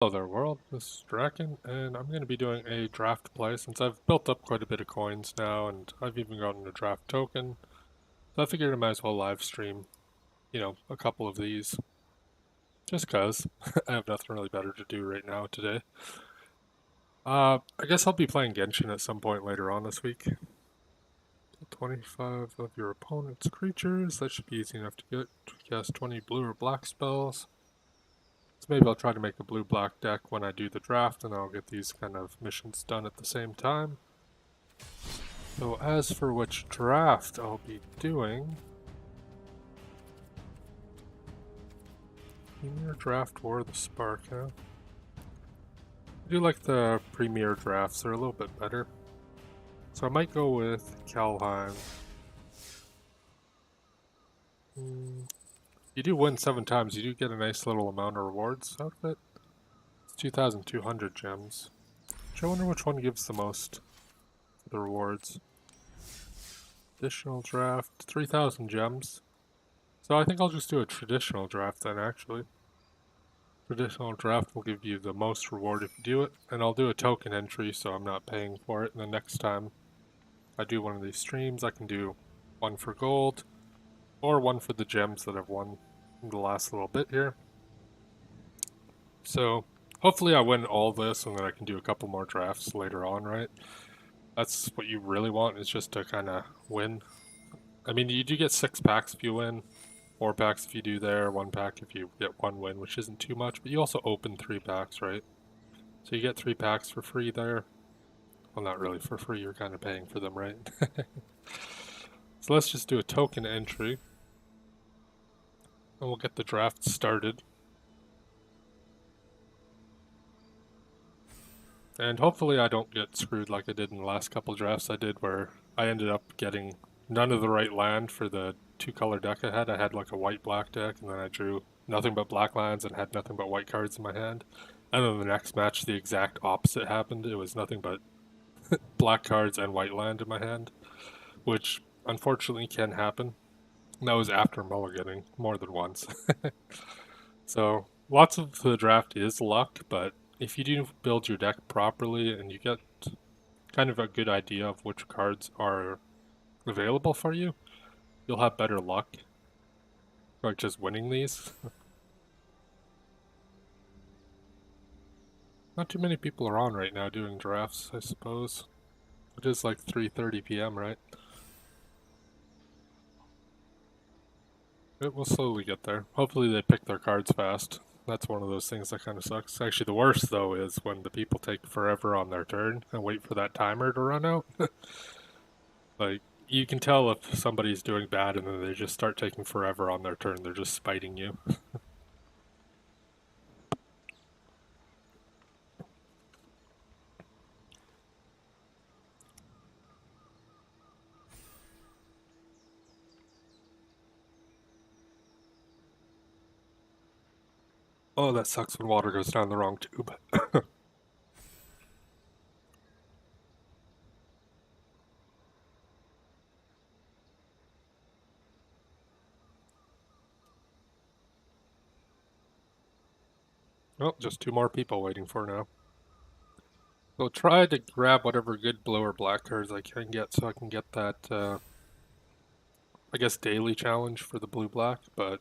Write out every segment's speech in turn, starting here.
Hello there world, this is Draken, and I'm going to be doing a draft play since I've built up quite a bit of coins now, and I've even gotten a draft token, so I figured I might as well live stream, a couple of these, just cause I have nothing really better to do right now today. I guess I'll be playing Genshin at some point later on this week. 25 of your opponent's creatures, that should be easy enough to get. Cast 20 blue or black spells. So maybe I'll try to make a blue-black deck when I do the draft, and I'll get these kind of missions done at the same time. So as for which draft I'll be doing, Premier Draft or the Spark, huh? I do like the Premier Drafts, they're a little bit better. So I might go with Kalheim. You do win 7 times, you do get a nice little amount of rewards out of it. It's 2,200 gems. I wonder which one gives the most for the rewards. Traditional draft, 3,000 gems. So I think I'll just do a traditional draft then, actually. Traditional draft will give you the most reward if you do it, and I'll do a token entry so I'm not paying for it, and the next time I do one of these streams I can do one for gold, or one for the gems that I've won in the last little bit here. So hopefully I win all this and then I can do a couple more drafts later on, right? That's what you really want, is just to kind of win. I mean, you do get 6 packs if you win, 4 packs if you do there, 1 pack if you get 1 win, which isn't too much, but you also open 3 packs, right? So you get 3 packs for free there. Well, not really for free, you're kind of paying for them, right? So let's just do a token entry, and we'll get the draft started. And hopefully I don't get screwed like I did in the last couple drafts I did, where I ended up getting none of the right land for the 2-color deck I had. I had like a white-black deck, and then I drew nothing but black lands and had nothing but white cards in my hand. And then the next match, the exact opposite happened. It was nothing but black cards and white land in my hand, which unfortunately can happen. And that was after mulliganing more than once. So lots of the draft is luck, but if you do build your deck properly and you get kind of a good idea of which cards are available for you, you'll have better luck, like just winning these. Not too many people are on right now doing drafts, I suppose. It is like 3:30 p.m., right? It will slowly get there. Hopefully they pick their cards fast. That's one of those things that kind of sucks. Actually, the worst, though, is when the people take forever on their turn and wait for that timer to run out. Like, you can tell if somebody's doing bad and then they just start taking forever on their turn. They're just spiting you. Oh, that sucks when water goes down the wrong tube. Well, just 2 more people waiting for now. So try to grab whatever good blue or black cards I can get so I can get that, I guess, daily challenge for the blue-black, but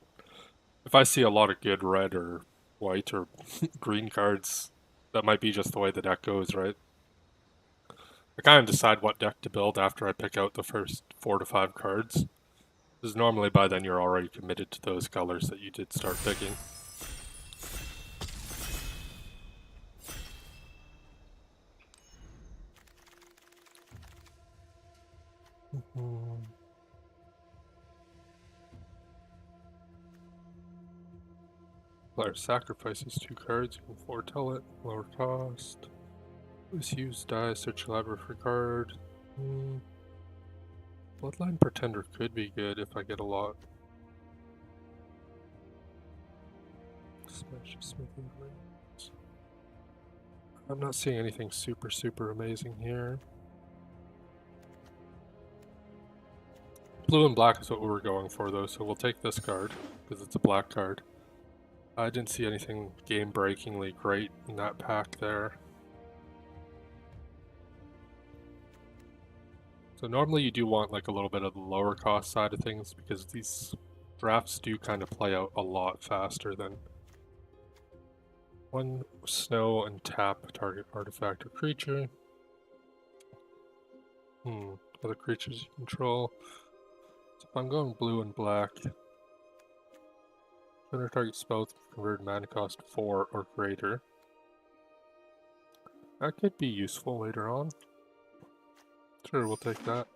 if I see a lot of good red or white or green cards, that might be just the way the deck goes, right? I kind of decide what deck to build after I pick out the first 4 to 5 cards, because normally by then you're already committed to those colors that you did start picking. Player sacrifices 2 cards, you can foretell it, lower cost. Use die, search your library for card. Bloodline Pretender could be good if I get a lot. Smash Smithing Blades. I'm not seeing anything super amazing here. Blue and black is what we were going for though, so we'll take this card, because it's a black card. I didn't see anything game-breakingly great in that pack there. So normally you do want like a little bit of the lower cost side of things because these drafts do kind of play out a lot faster than one snow and tap target artifact or creature. Other creatures you control. So if I'm going blue and black, under target spell with converted mana cost 4 or greater. That could be useful later on. Sure, we'll take that.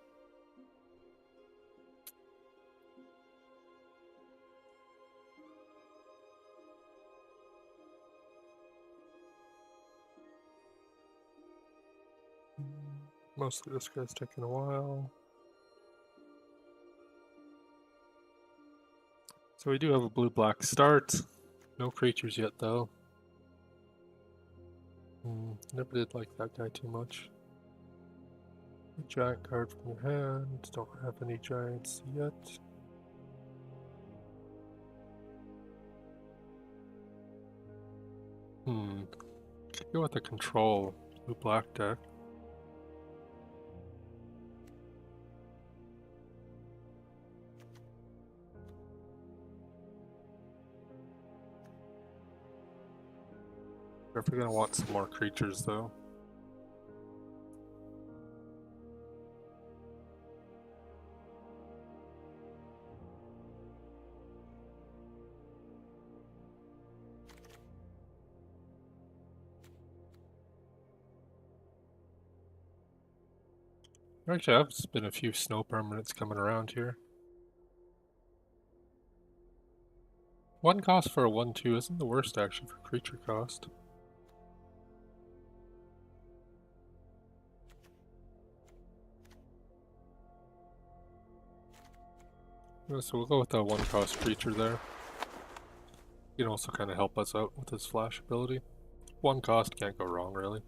Mostly this guy's taking a while. So we do have a blue-black start. No creatures yet though. Never did like that guy too much. A giant card from your hand. Don't have any giants yet. Go with the control blue-black deck. Definitely gonna want some more creatures though. Actually, I've been a few snow permanents coming around here. One cost for a 1/2 isn't the worst actually for creature cost. So we'll go with that 1-cost creature there. He can also kind of help us out with his flash ability. 1 cost, can't go wrong really.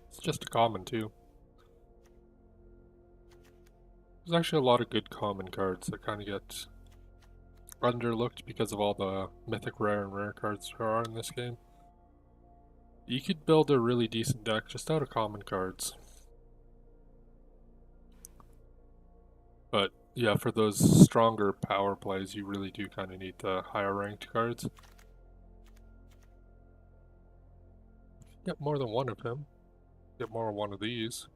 It's just a common too. There's actually a lot of good common cards that kind of get underlooked because of all the mythic rare and rare cards there are in this game. You could build a really decent deck just out of common cards. But yeah, for those stronger power plays, you really do kind of need the higher ranked cards. Get more than one of him. Get more of one of these.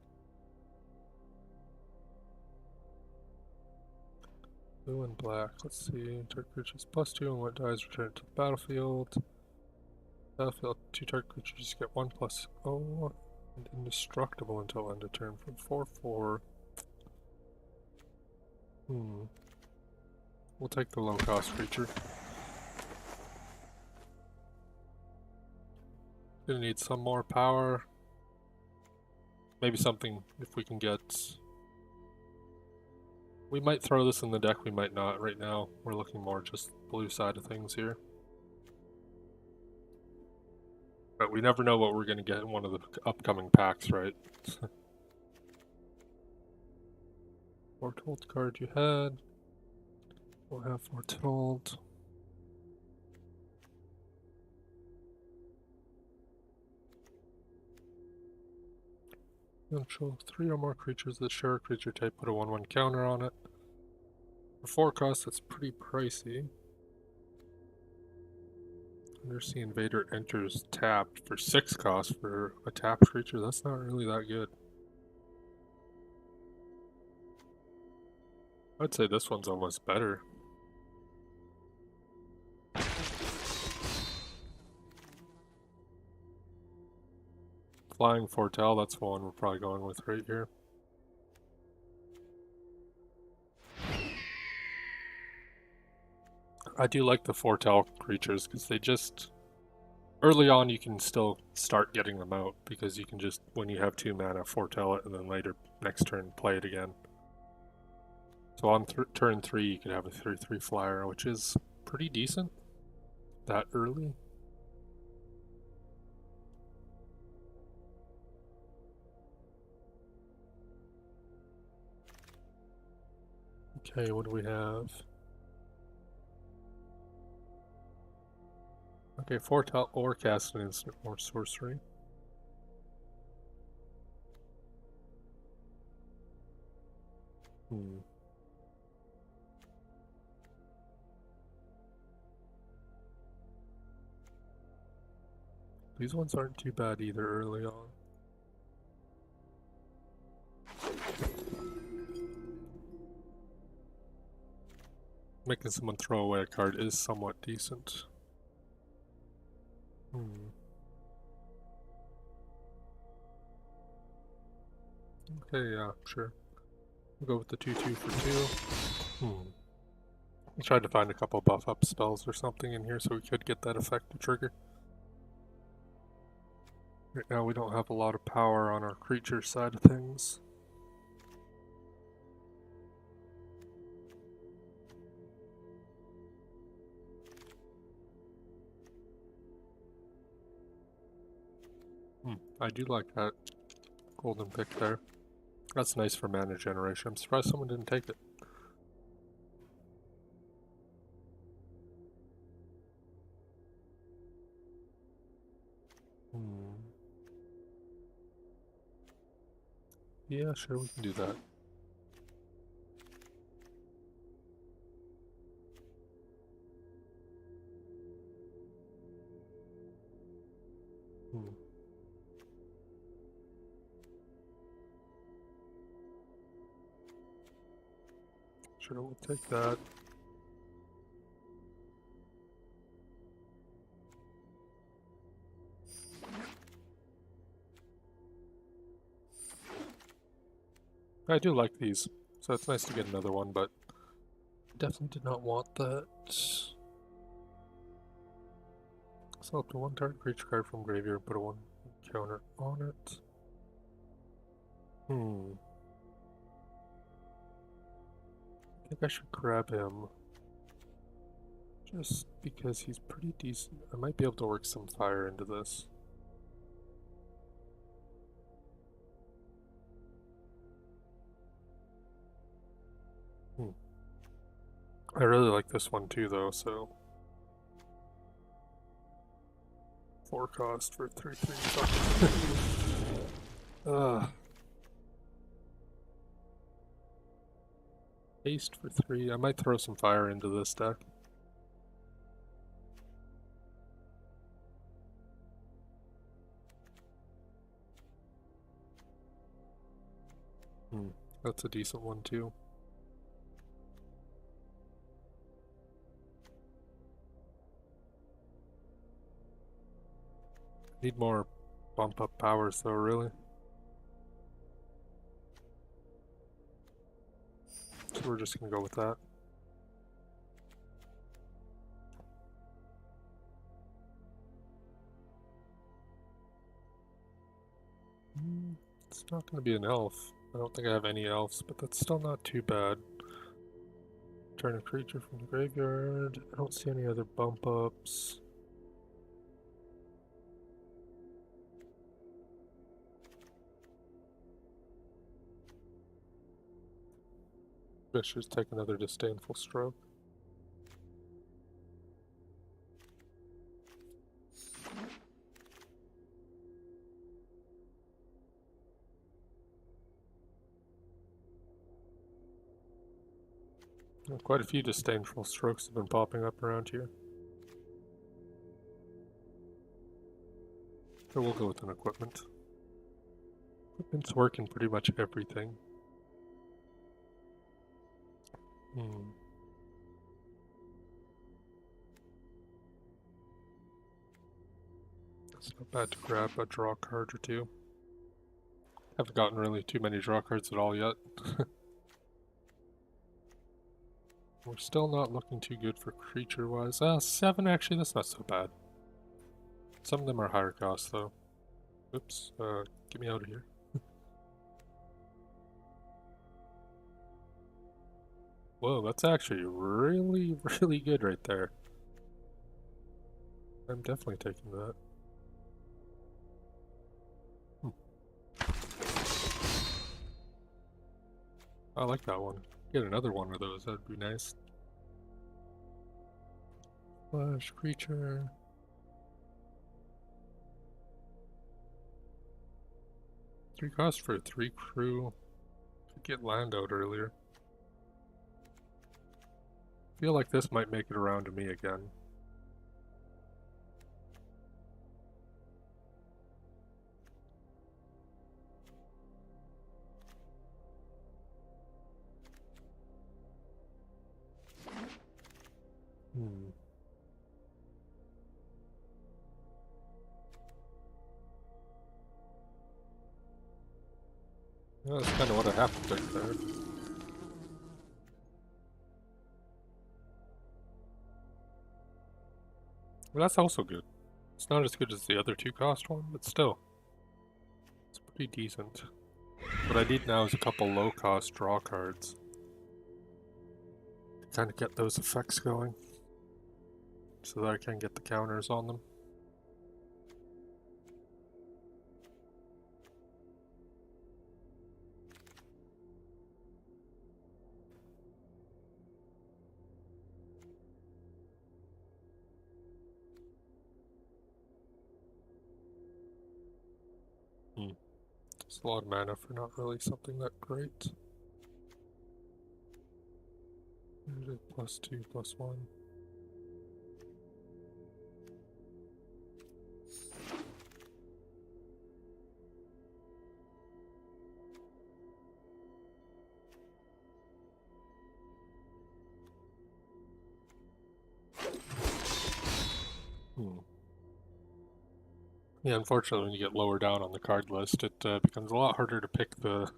Blue and black. Let's see. Target creatures +2 and what dies return to the battlefield. Battlefield, 2 target creatures get 1/0 and indestructible until end of turn from 4/4. We'll take the low cost creature. Gonna need some more power. Maybe something if we can get. We might throw this in the deck, we might not. Right now, we're looking more just blue side of things here. But we never know what we're gonna get in one of the upcoming packs, right? Foretold card you had. We'll have Foretold. Control 3 or more creatures that share a creature type, put a 1/1 counter on it. For 4 costs, that's pretty pricey. Undersea Invader enters tapped for 6 costs for a tapped creature. That's not really that good. I'd say this one's almost better. Flying Foretell, that's the one we're probably going with right here. I do like the Foretell creatures because they just... Early on you can still start getting them out because you can just, when you have 2 mana, Foretell it and then later, next turn, play it again. So on turn 3 you can have a 3/3 flyer, which is pretty decent that early. Okay, what do we have? Okay, foretell or cast an instant or sorcery. These ones aren't too bad either early on. Making someone throw away a card is somewhat decent. Okay, yeah, sure. We'll go with the 2/2 for 2. I tried to find a couple buff up spells or something in here so we could get that effect to trigger. Right now we don't have a lot of power on our creature side of things. I do like that golden pick there. That's nice for mana generation. I'm surprised someone didn't take it. Yeah, sure, we can do that. Sure, we'll take that. I do like these, so it's nice to get another one, but definitely did not want that. So up to one target creature card from graveyard, put a 1 counter on it. I think I should grab him. Just because he's pretty decent. I might be able to work some fire into this. I really like this one too though, so 4 cost for 3/3. Haste for 3. I might throw some fire into this deck. That's a decent one too. Need more bump up powers though, really. So we're just gonna go with that. It's not gonna be an elf. I don't think I have any elves, but that's still not too bad. Turn a creature from the graveyard. I don't see any other bump ups. Let's take another disdainful stroke. Quite a few disdainful strokes have been popping up around here. So we'll go with an equipment. Equipment's working pretty much everything. It's not bad to grab a draw card or two. Haven't gotten really too many draw cards at all yet. We're still not looking too good for creature-wise. 7 actually, that's not so bad. Some of them are higher cost though. Oops, get me out of here. Whoa, that's actually really, really good right there. I'm definitely taking that. I like that one. Get another one of those, that'd be nice. Flash creature. 3 cost for a 3 crew. Could get land out earlier. Feel like this might make it around to me again. Yeah, that's kind of what I have to think there. But that's also good. It's not as good as the other 2 cost one, but still. It's pretty decent. What I need now is a couple low cost draw cards. To kind of get those effects going. So that I can get the counters on them. It's a lot of mana for not really something that great. +2, +1. Yeah, unfortunately when you get lower down on the card list, it becomes a lot harder to pick the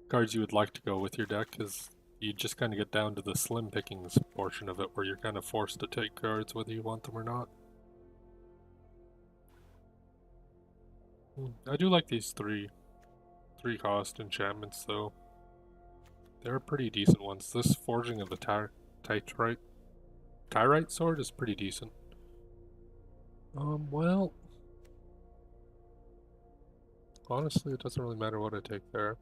cards you would like to go with your deck, because you just kind of get down to the slim pickings portion of it, where you're kind of forced to take cards whether you want them or not. I do like these three cost enchantments though. They're pretty decent ones. This Forging of the Tyrite Sword is pretty decent. Well, honestly, it doesn't really matter what I take there.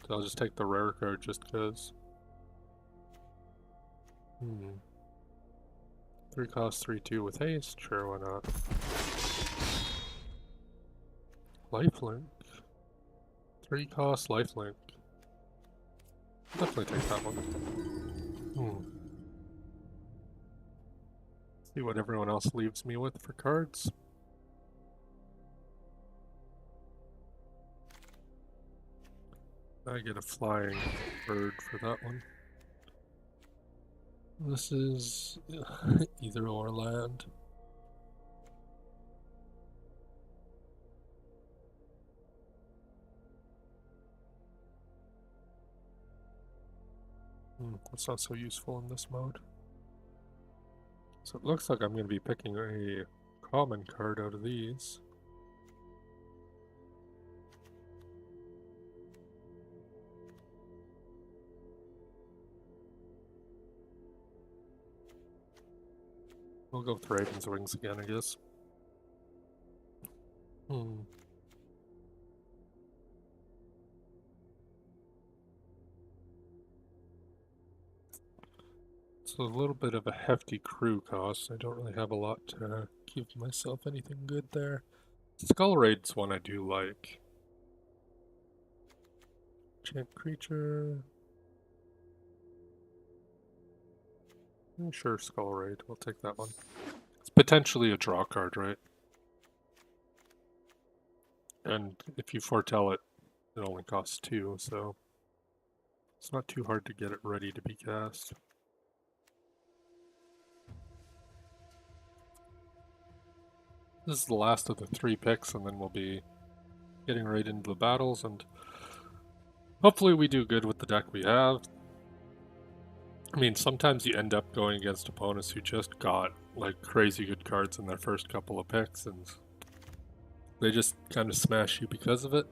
So I'll just take the rare card just because. 3 cost, 3/2 with haste? Sure, why not? Lifelink. 3 cost, lifelink. Definitely take that one. See what everyone else leaves me with for cards. I get a flying bird for that one. This is either or land. That's not so useful in this mode. So it looks like I'm going to be picking a common card out of these. We'll go with Raven's Wings again, I guess. It's a little bit of a hefty crew cost. I don't really have a lot to give myself anything good there. Skull Raid's one I do like. Champ creature. Sure, Skull Raid. We'll take that one. It's potentially a draw card, right? And if you foretell it, it only costs 2, so it's not too hard to get it ready to be cast. This is the last of the 3 picks, and then we'll be getting right into the battles, and hopefully we do good with the deck we have. I mean, sometimes you end up going against opponents who just got like crazy good cards in their first couple of picks, and they just kind of smash you because of it.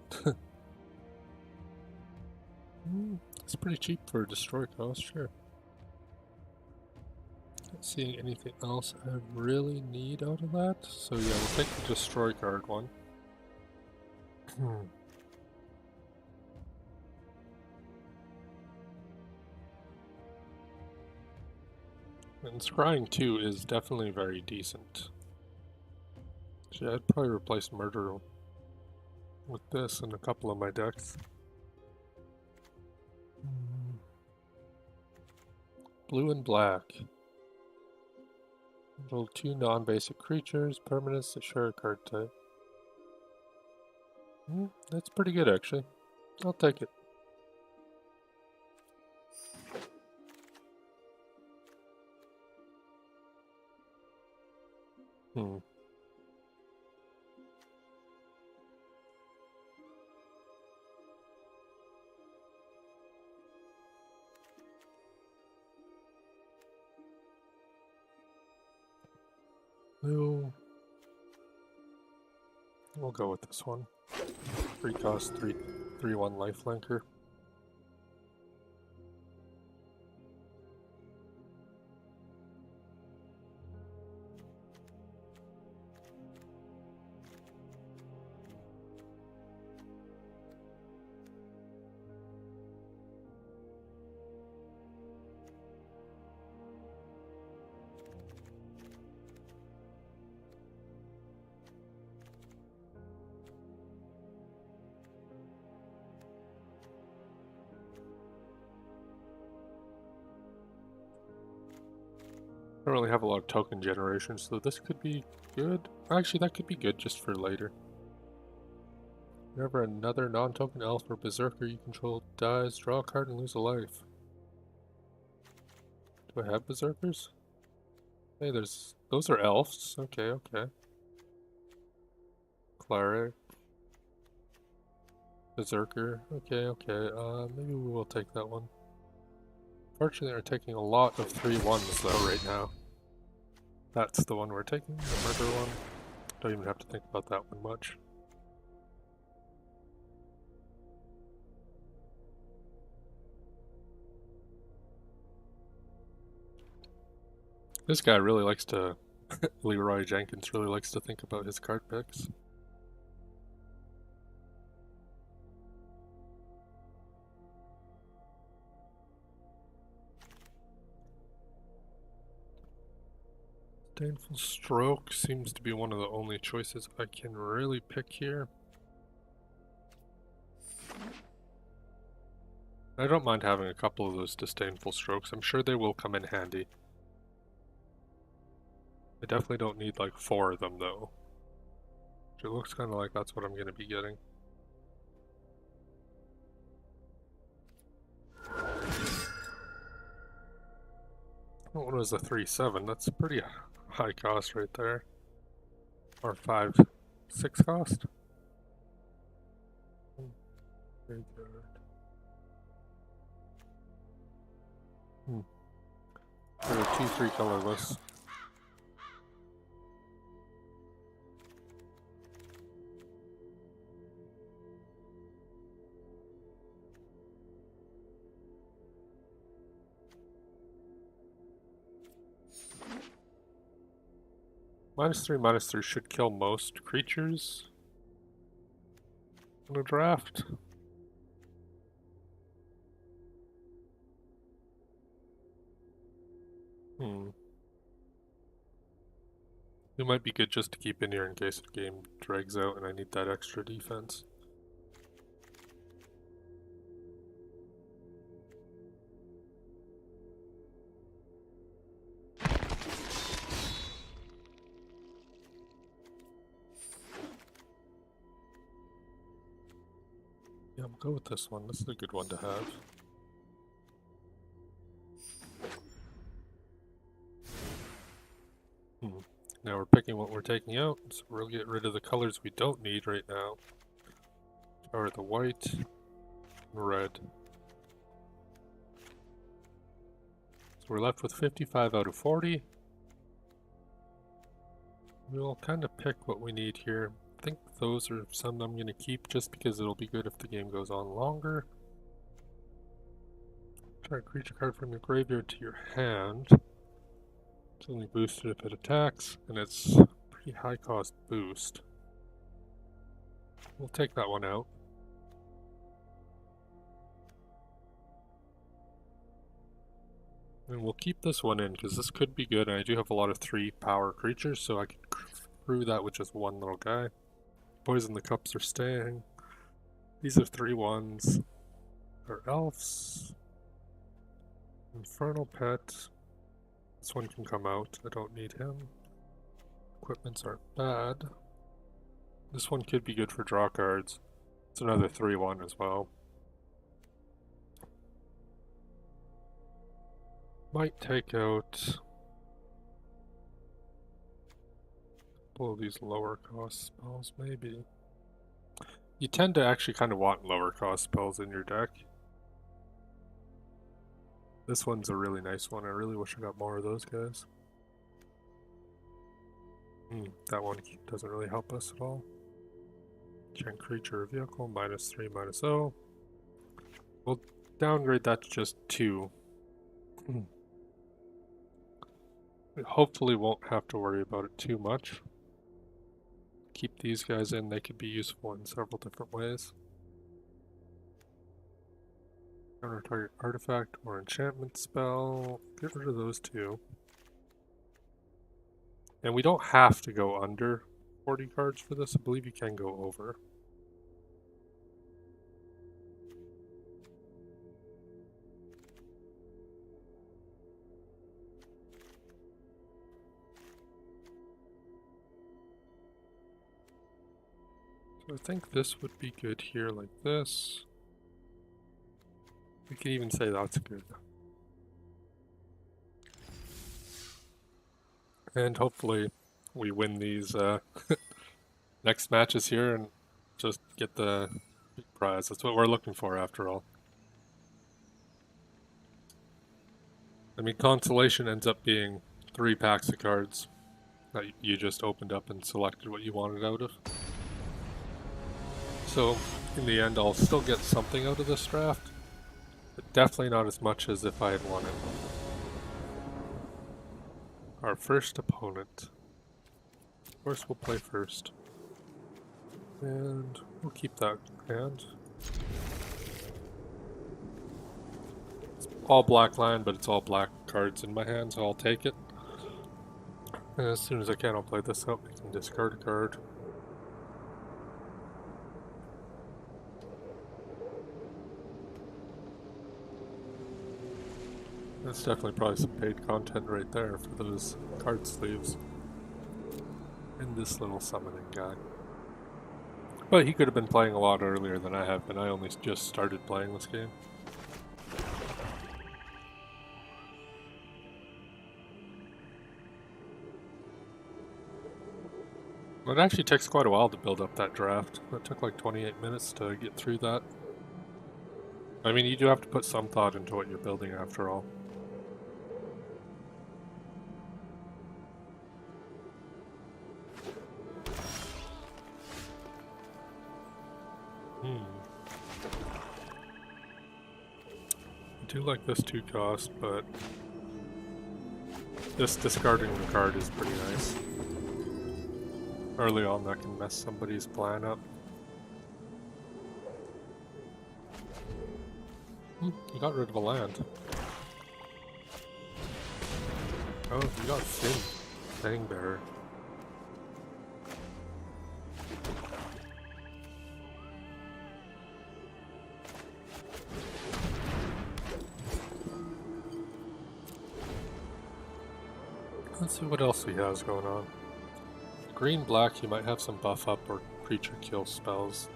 It's pretty cheap for a destroy cost, sure. Not seeing anything else I really need out of that, so yeah, we'll take the destroy card one. And Scrying 2 is definitely very decent. Actually, I'd probably replace Murder with this in a couple of my decks. Blue and black. Roll 2 non-basic creatures, permanents that share a card type. That's pretty good, actually. I'll take it. Hmm. No. We'll go with this one. 3 cost, 3/1 lifelinker. I don't really have a lot of token generation, so this could be good. Actually, that could be good just for later. Whenever another non-token elf or berserker you control dies, draw a card and lose a life. Do I have berserkers? Hey, those are elves. Okay, okay. Cleric. Berserker. Okay, okay. Maybe we will take that one. Fortunately, we're taking a lot of 3/1s though right now. That's the one we're taking, the murder one. Don't even have to think about that one much. This guy really likes to... Leroy Jenkins really likes to think about his card picks. Disdainful Stroke seems to be one of the only choices I can really pick here. I don't mind having a couple of those Disdainful Strokes. I'm sure they will come in handy. I definitely don't need like 4 of them though. It looks kind of like that's what I'm going to be getting. That one was a 3/7. That's a pretty high cost right there. Or 5/6 cost. Very good. There are 2/3 colorless. -3/-3 should kill most creatures in a draft. It might be good just to keep in here in case the game drags out and I need that extra defense. Yeah, I'll go with this one. This is a good one to have. Now we're picking what we're taking out, so we'll get rid of the colors we don't need right now. Or the white and red. So we're left with 55 out of 40. We'll kind of pick what we need here. I think those are some I'm going to keep just because it'll be good if the game goes on longer. Try a creature card from your graveyard to your hand. It's only boosted if it attacks, and it's a pretty high cost boost. We'll take that one out. And we'll keep this one in, because this could be good, and I do have a lot of 3 power creatures, so I could through that with just one little guy. Poison the Cups are staying. These are 3/1s. They're elves. Infernal Pet. This one can come out. I don't need him. Equipments aren't bad. This one could be good for draw cards. It's another 3/1 as well. Might take out a couple of these lower cost spells, maybe. You tend to actually kind of want lower cost spells in your deck. This one's a really nice one. I really wish I got more of those guys. That one doesn't really help us at all. Gen creature or vehicle, -3, -0. We'll downgrade that to just 2. We hopefully won't have to worry about it too much. Keep these guys in, they could be useful in several different ways. Counter target artifact or enchantment spell. Get rid of those two. And we don't have to go under 40 cards for this. I believe you can go over. So I think this would be good here like this. We can even say that's good. And hopefully we win these next matches here and just get the big prize. That's what we're looking for after all. I mean, consolation ends up being 3 packs of cards that you just opened up and selected what you wanted out of. So in the end, I'll still get something out of this draft, but definitely not as much as if I had won it. Our first opponent. Of course, we'll play first. And we'll keep that hand. It's all black land, but it's all black cards in my hand, so I'll take it. And as soon as I can, I'll play this up. I can discard a card. That's definitely probably some paid content right there for those card sleeves. And this little summoning guy. But he could have been playing a lot earlier than I have been. I only just started playing this game. It actually takes quite a while to build up that draft. It took like 28 minutes to get through that. I mean, you do have to put some thought into what you're building after all. I do like this 2 cost, but this discarding the card is pretty nice. Early on that can mess somebody's plan up. You got rid of a land. Oh, you got Fang Bearer. Let's see what else he has going on. Green-black, he might have some buff up or creature kill spells.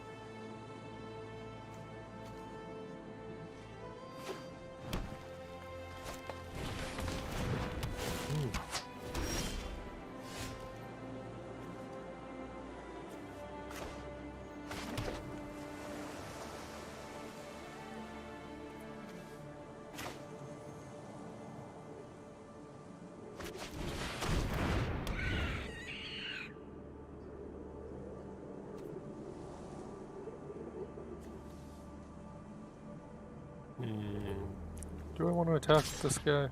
Do I want to attack this guy?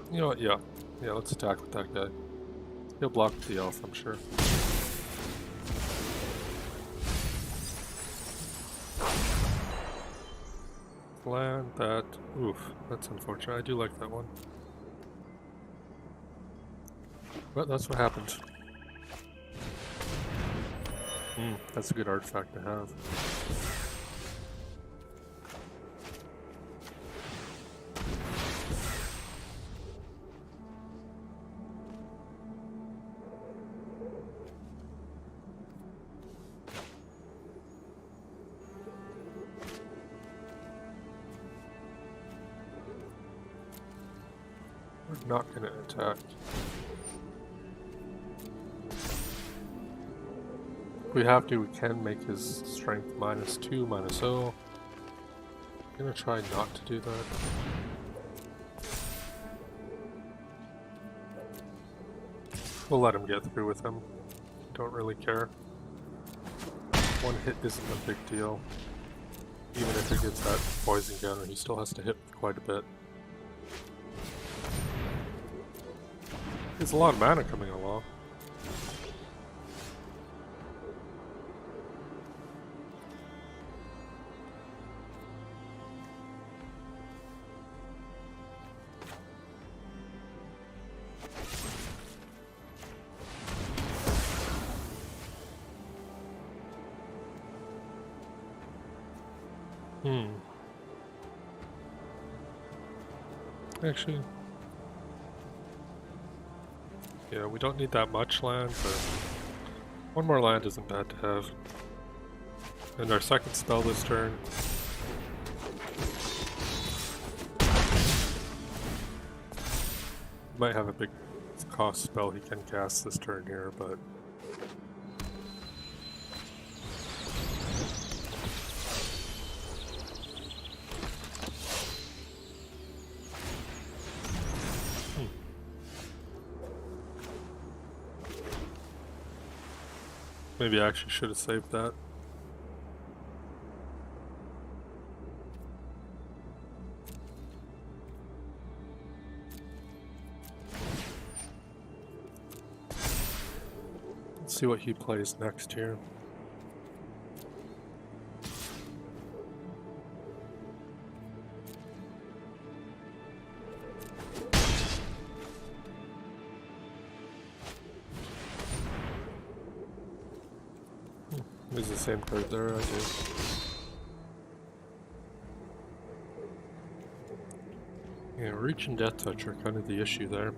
You know what, yeah, let's attack with that guy. He'll block the elf, I'm sure. Land that. Oof, that's unfortunate. I do like that one. But that's what happens. That's a good artifact to have. We're not going to attack. If we have to, we can make his strength -2, -0. I'm going to try not to do that. We'll let him get through with him. Don't really care. One hit isn't a big deal. Even if he gets that poison counter, he still has to hit quite a bit. There's a lot of mana coming along. Actually, yeah, we don't need that much land, but one more land isn't bad to have. And our second spell this turn. Might have a big cost spell he can cast this turn here, but maybe I actually should have saved that. Let's see what he plays next here. There's the same card there, I do. Yeah, Reach and Death Touch are kind of the issue there.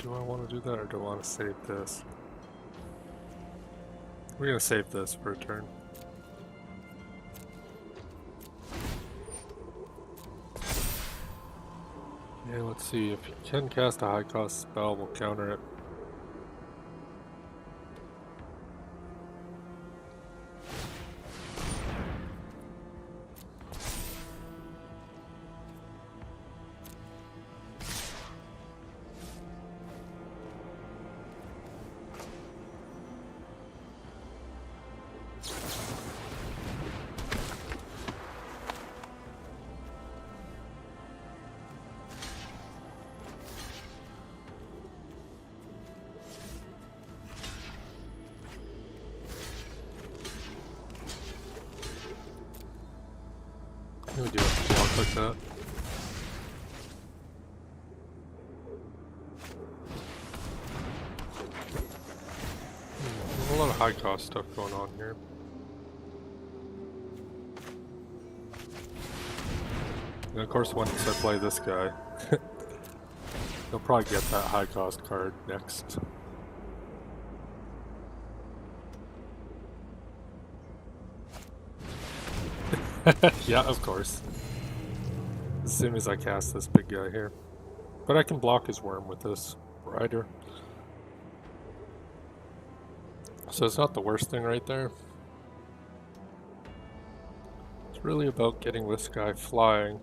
Do I want to do that or do I want to save this? We're going to save this for a turn. Yeah, let's see. If you can cast a high cost spell, we'll counter it. We do have to block like that. There's a lot of high cost stuff going on here. And of course once I play this guy, he'll probably get that high cost card next. Yeah, of course. As soon as I cast this big guy here. But I can block his worm with this rider. So it's not the worst thing right there. It's really about getting this guy fly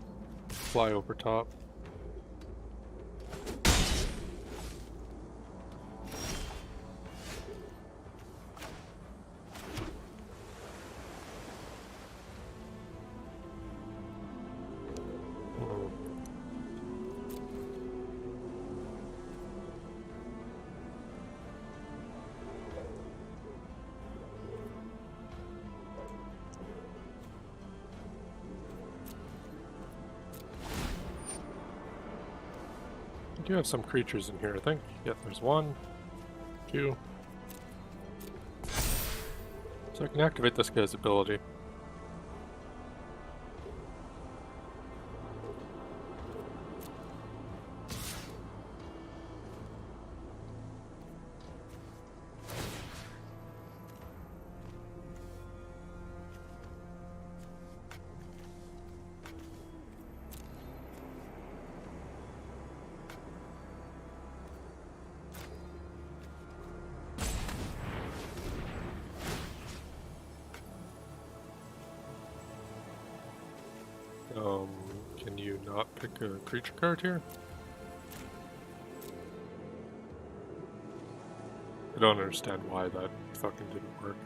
over top. We do have some creatures in here, I think. Yep, there's 1, 2. So I can activate this guy's ability. Can you not pick a creature card here? I don't understand why that fucking didn't work.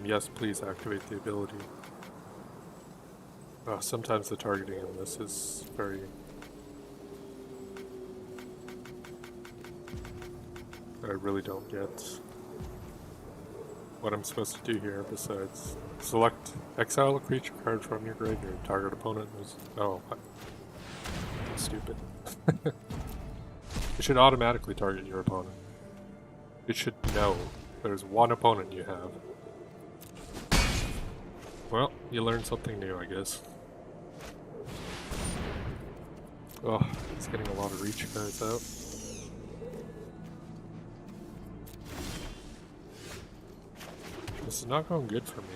Yes, please activate the ability. Sometimes the targeting in this is very... I really don't get what I'm supposed to do here besides select exile a creature card from your graveyard. Target opponent is... Oh, that's stupid. It should automatically target your opponent. It should know there's one opponent you have. Well, you learned something new, I guess. Oh, it's getting a lot of reach cards out. This is not going good for me.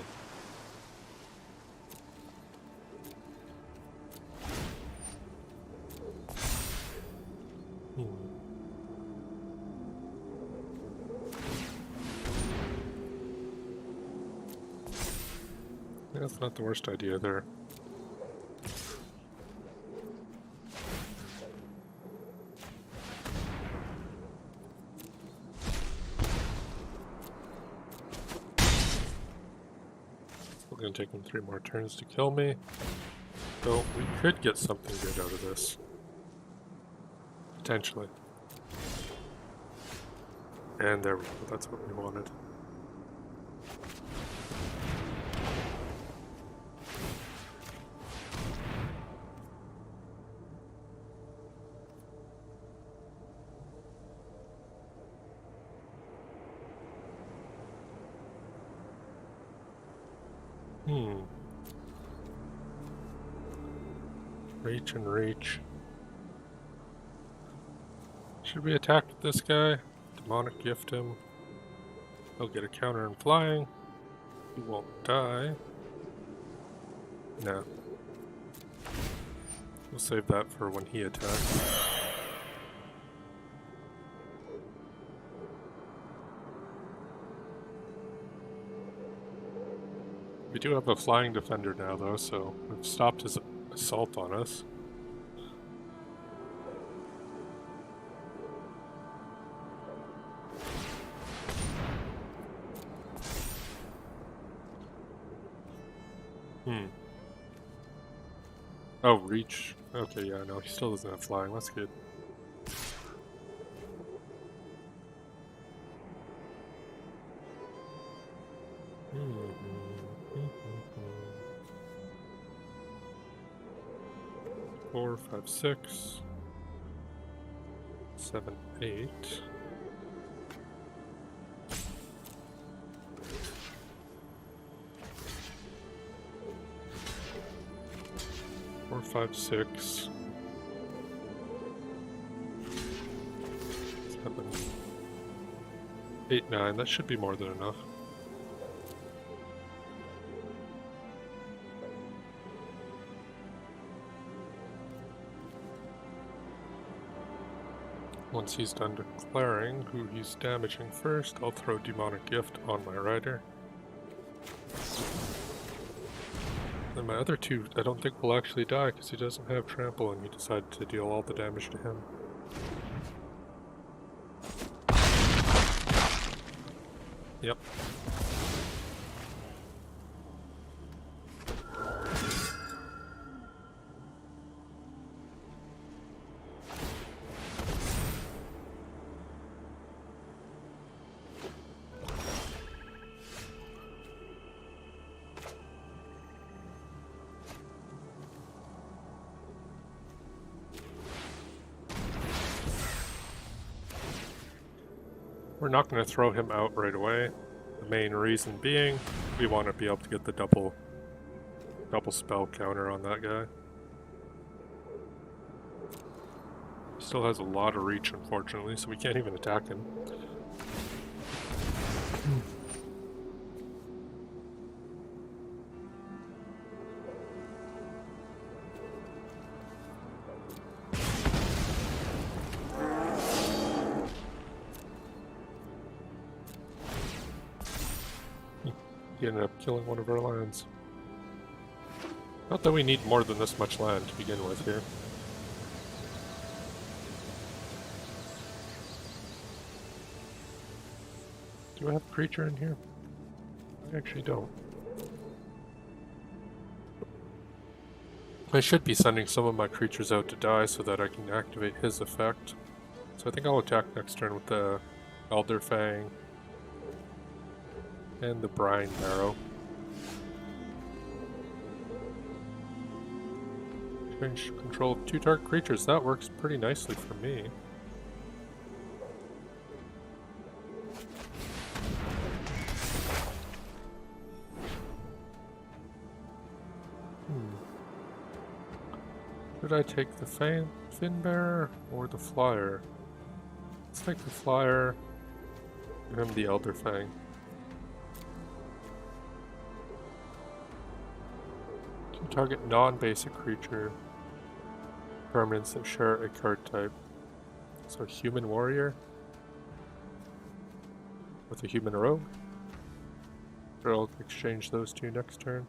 Yeah, that's not the worst idea there. It's going to take him 3 more turns to kill me. So we could get something good out of this. Potentially. And there we go, that's what we wanted. Reach and reach. Should we attack this guy? Demonic gift him. He'll get a counter in flying. He won't die. No. We'll save that for when he attacks. We do have a flying defender now though, so we've stopped his assault on us. Oh, reach. Okay, yeah, no, he still doesn't have flying. That's good. Four, 5, 6, 7, 8. Four, 5, 6, 7, 8, 9. That should be more than enough. Once he's done declaring who he's damaging first, I'll throw Demonic Gift on my rider. And my other 2, I don't think will actually die because he doesn't have trample and he decided to deal all the damage to him. Yep. We're not going to throw him out right away. The main reason being, we want to be able to get the double spell counter on that guy. Still has a lot of reach, unfortunately, so we can't even attack him. He ended up killing one of our lands. Not that we need more than this much land to begin with here. Do I have a creature in here? I actually don't. I should be sending some of my creatures out to die so that I can activate his effect. So I think I'll attack next turn with the Elder Fang and the Brine Marrow. Change control of 2 target creatures. That works pretty nicely for me. Should I take the Fin Bearer or the Flyer? Let's take the Flyer. Give him the Elder Fang. Target non-basic creature. Permanents that share a card type. So human warrior with a human rogue. Or I'll exchange those 2 next turn.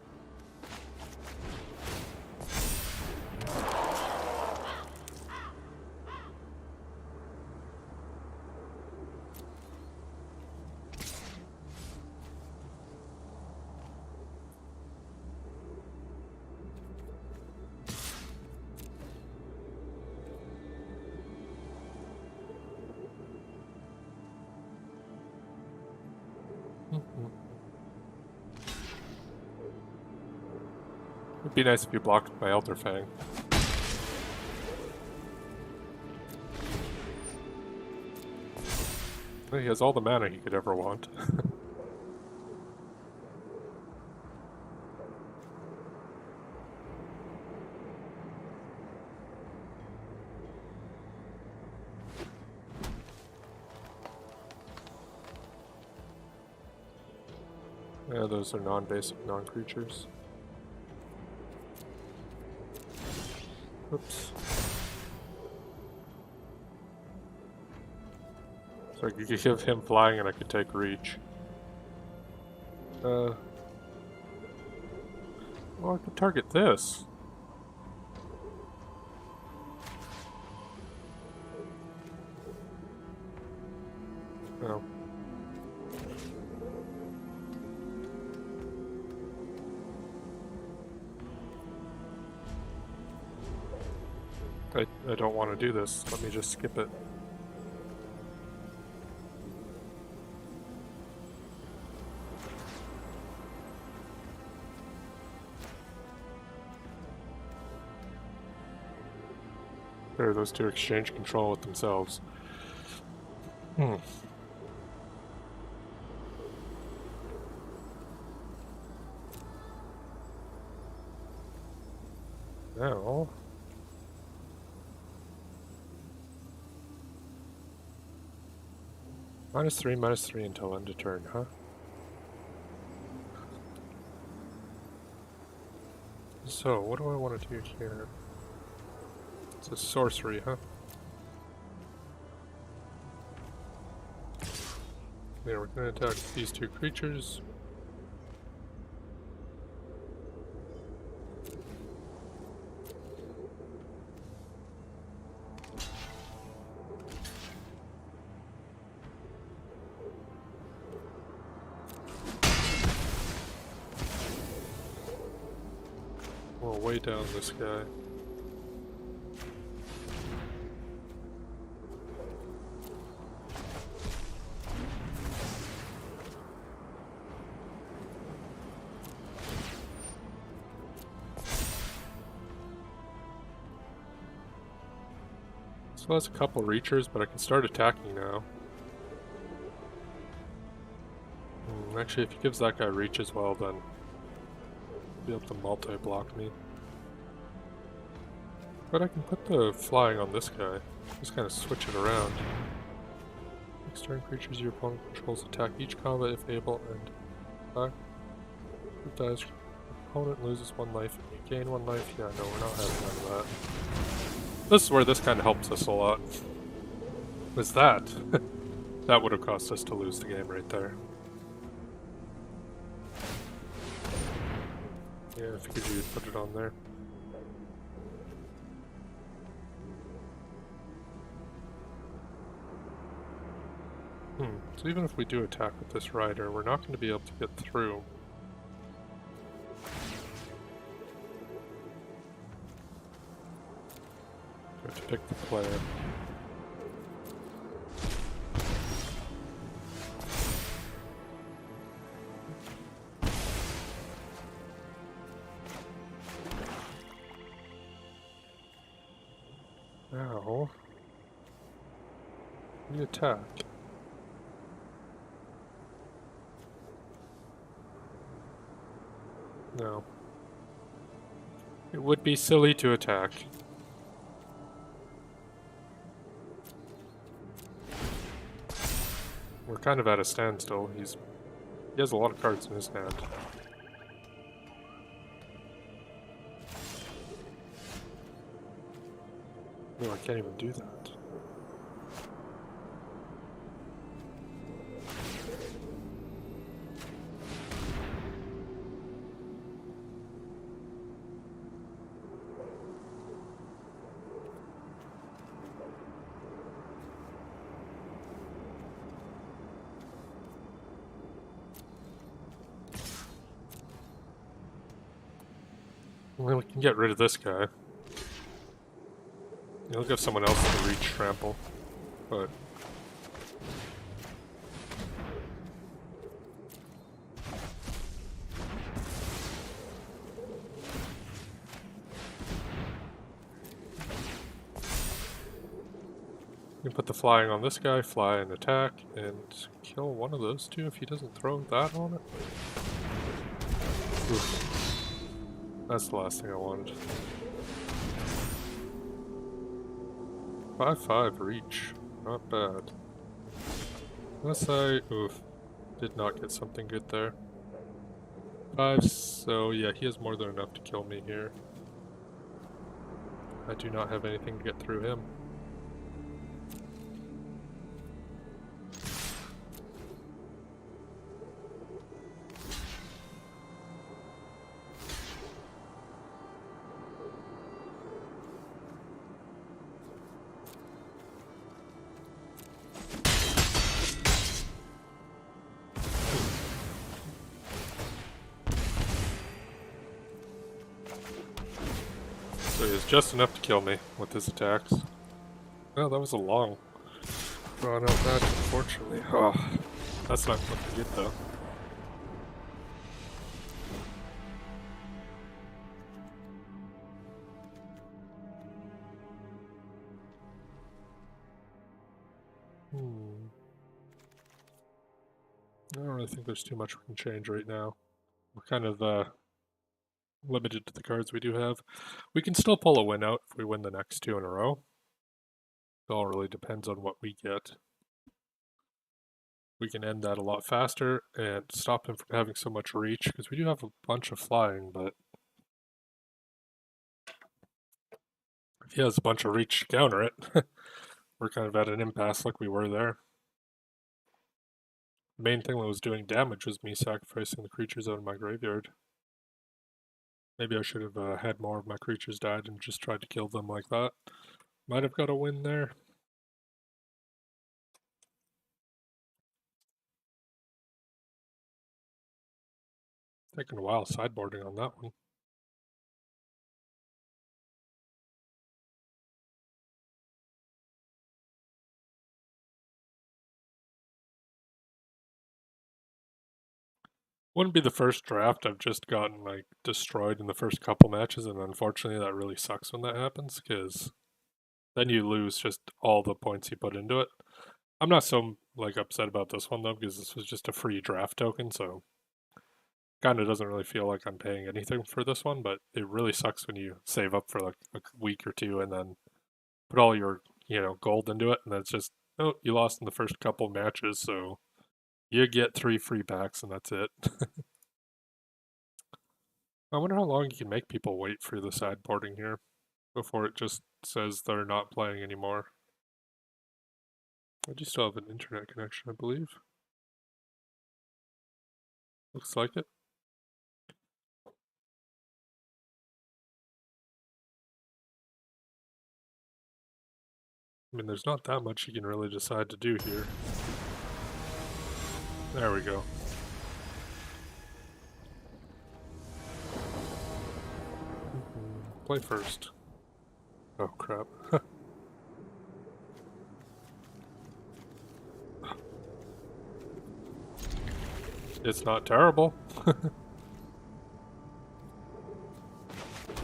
It'd be nice if you blocked my Elder Fang. He has all the mana he could ever want. Yeah, those are non-basic, non-creatures. Oops. So I could give him flying and I could take reach. Well, I could target this. No. I don't want to do this. Let me just skip it. There, those 2 exchange control with themselves. Now, -3 until end of turn, huh? So, what do I want to do here? It's a sorcery, huh? Yeah, we're gonna attack these 2 creatures. We'll weigh down this guy. So that's a couple reachers, but I can start attacking now. Actually, if he gives that guy reach as well, then he'll be able to multi-block me. But I can put the flying on this guy. Just kind of switch it around. Next turn, creatures your opponent controls attack each combat if able, and attack. If dies, opponent loses 1 life and you gain 1 life. Yeah, no, we're not having none of that. This is where this kind of helps us a lot. Was that? That would have cost us to lose the game right there. Yeah, I figured you'd put it on there. So even if we do attack with this rider, we're not going to be able to get through. We have to pick the player. Now, we attack. No. It would be silly to attack. We're kind of at a standstill. He has a lot of cards in his hand. No, I can't even do that. Well, we can get rid of this guy. He'll give someone else to reach trample, but... You can put the flying on this guy, fly and attack, and kill one of those two if he doesn't throw that on it. Oof. That's the last thing I wanted. 5/5 reach. Not bad. Unless I... Oof. Did not get something good there. 5, so yeah, he has more than enough to kill me here. I do not have anything to get through him. So he has just enough to kill me with his attacks. Oh, that was a long drawn out match, unfortunately. Oh, that's not looking good though. I don't really think there's too much we can change right now. We're kind of limited to the cards we do have. We can still pull a win out if we win the next 2 in a row. It all really depends on what we get. We can end that a lot faster and stop him from having so much reach, because we do have a bunch of flying, but if he has a bunch of reach to counter it, we're kind of at an impasse like we were there. The main thing that was doing damage was me sacrificing the creatures out of my graveyard. Maybe I should have had more of my creatures died and just tried to kill them like that. Might have got a win there. Taking a while sideboarding on that one. Wouldn't be the first draft I've just gotten like destroyed in the first couple matches, and unfortunately that really sucks when that happens, because then you lose just all the points you put into it. I'm not so like upset about this one though, because this was just a free draft token, so kind of doesn't really feel like I'm paying anything for this one, but it really sucks when you save up for like a week or two and then put all your, gold into it, and then it's just, oh, you lost in the first couple matches, so you get 3 free packs and that's it. I wonder how long you can make people wait for the sideboarding here before it just says they're not playing anymore. I do still have an internet connection, I believe. Looks like it. I mean, there's not that much you can really decide to do here. There we go. Play first. Oh, crap. It's not terrible.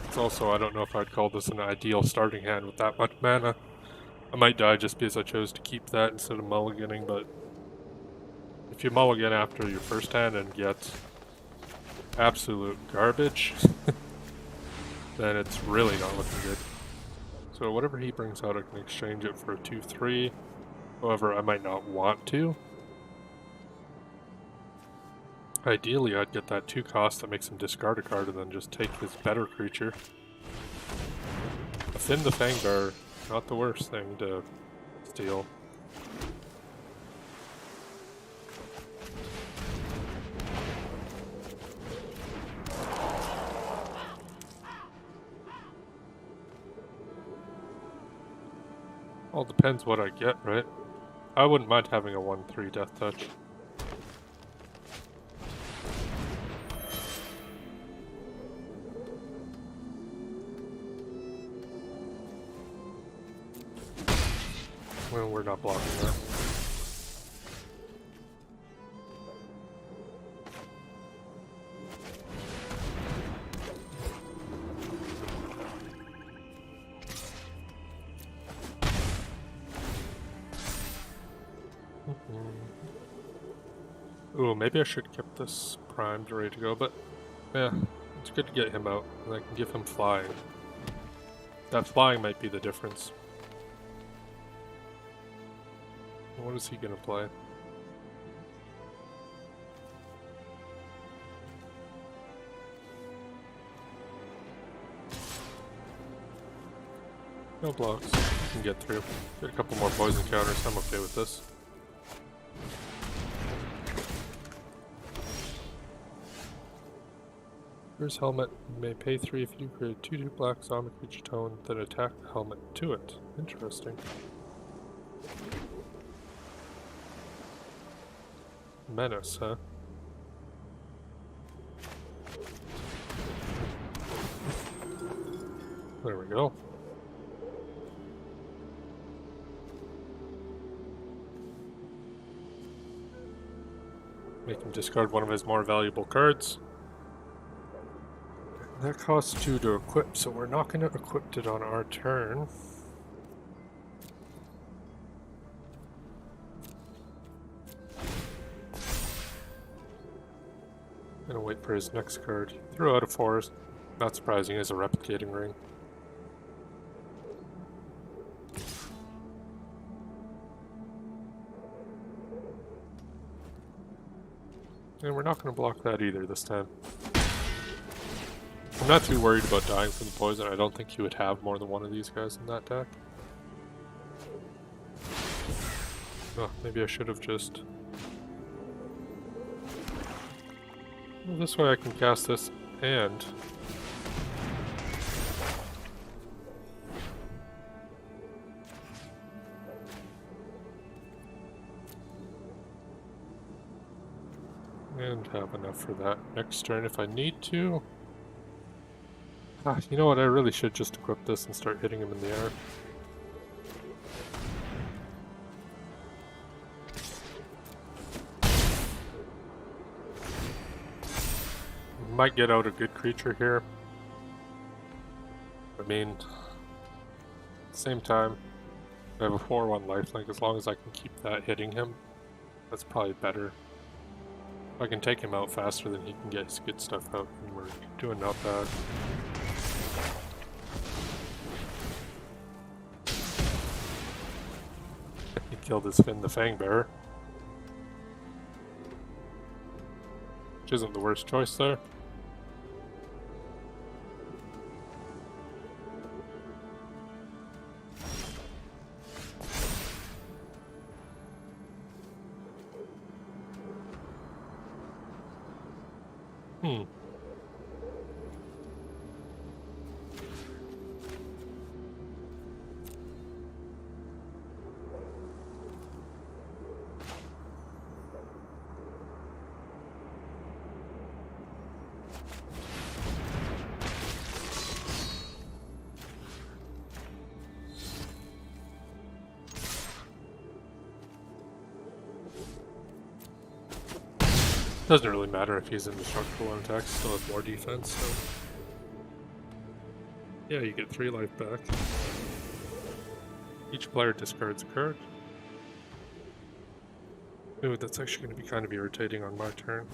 It's also, I don't know if I'd call this an ideal starting hand with that much mana. I might die just because I chose to keep that instead of mulliganing, but if you mulligan after your first hand and get absolute garbage, then it's really not looking good. So whatever he brings out, I can exchange it for a 2/3. However, I might not want to. Ideally, I'd get that 2 cost that makes him discard a card and then just take his better creature. A Finn the Fangbearer, not the worst thing to steal. All depends what I get, right? I wouldn't mind having a 1/3 Death Touch. Well, we're not blocking that. Ooh, maybe I should have kept this primed ready to go, but yeah, it's good to get him out, and I can give him flying. That flying might be the difference. What is he gonna play? No blocks. You can get through. Get a couple more poison counters. I'm okay with this. Here's helmet. You may pay 3 if you create 2/2 black zombie creature tone, then attack the helmet to it. Interesting. Menace, huh? There we go. Make him discard one of his more valuable cards. That costs 2 to equip, so we're not going to equip it on our turn. Gonna wait for his next card. He threw out a 4. Not surprising, he has a replicating ring. And we're not going to block that either this time. I'm not too worried about dying from the poison. I don't think he would have more than one of these guys in that deck. Oh, maybe I should have just... Well, this way I can cast this and... and have enough for that next turn if I need to. Ah, you know what, I really should just equip this and start hitting him in the air. Might get out a good creature here. I mean, at the same time, I have a 4/1 lifelink. As long as I can keep that hitting him, That's probably better. If I can take him out faster, then he can get his good stuff out, and we're doing not bad. He killed his Finn the Fangbearer. Which isn't the worst choice there. Doesn't really matter if he's indestructible on attack, still has more defense, so... Yeah, you get 3 life back. Each player discards a card. Ooh, that's actually going to be kind of irritating on my turn.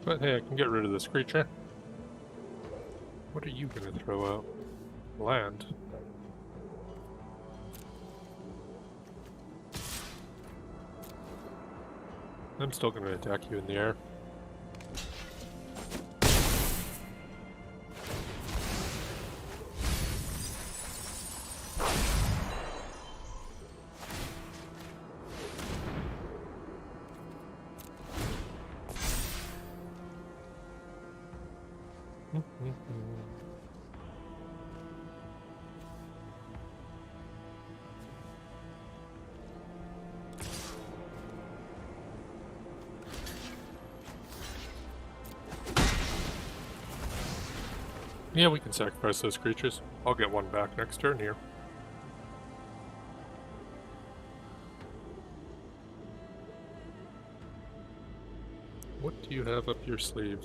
But hey, I can get rid of this creature. What are you going to throw out? Land. I'm still going to attack you in the air. Yeah, we can sacrifice those creatures. I'll get one back next turn here. What do you have up your sleeve?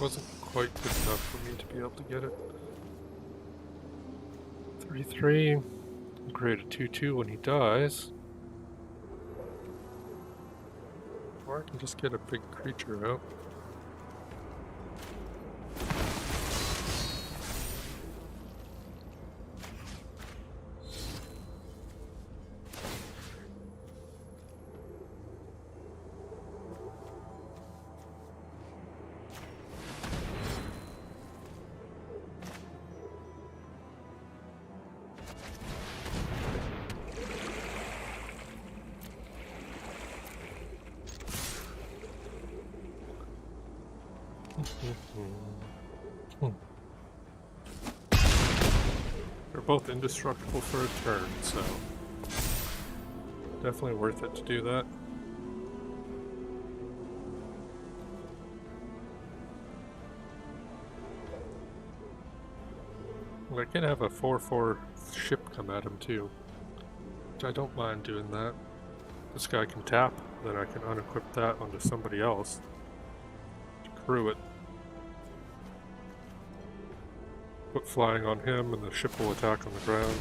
Wasn't quite good enough for me to be able to get it. 3/3. Create a 2/2 when he dies. Or I can just get a big creature out. They're both indestructible for a turn, so definitely worth it to do that. I can have a 4/4 ship come at him too, which I don't mind doing that. This guy can tap, then I can unequip that onto somebody else to crew it. Put flying on him, and the ship will attack on the ground.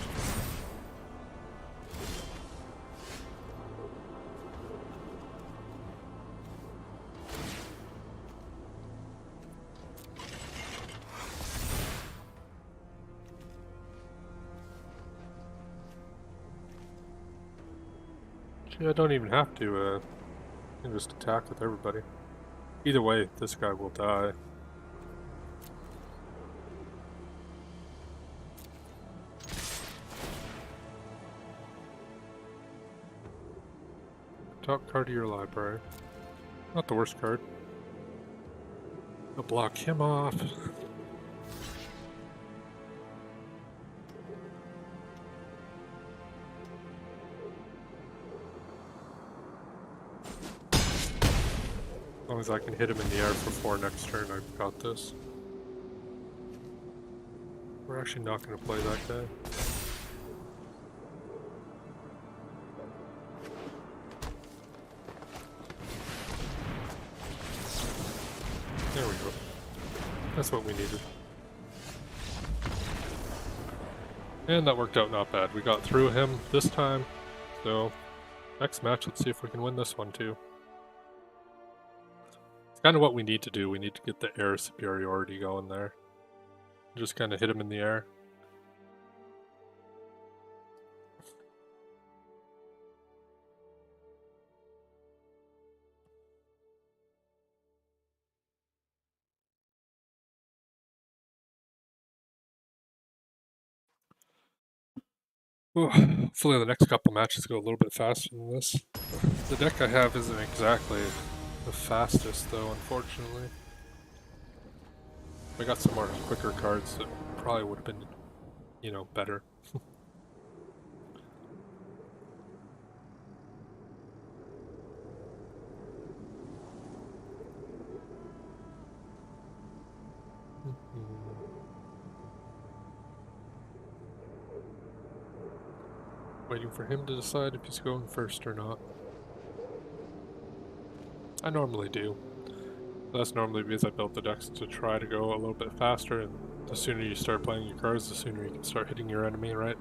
Gee, I don't even have to, I can just attack with everybody. Either way, this guy will die. Top card of your library. Not the worst card. I'll block him off. As long as I can hit him in the air for 4 next turn, I've got this. We're actually not going to play that guy. There we go. That's what we needed. And that worked out not bad. We got through him this time. So, next match, let's see if we can win this one too. It's kind of what we need to do. We need to get the air superiority going there. Just kind of hit him in the air. Ooh, hopefully the next couple matches go a little bit faster than this. The deck I have isn't exactly the fastest though, unfortunately. I got some more quicker cards that probably would have been, you know, better. Waiting for him to decide if he's going first or not. I normally do. That's normally because I built the decks to try to go a little bit faster, and the sooner you start playing your cards, the sooner you can start hitting your enemy, right?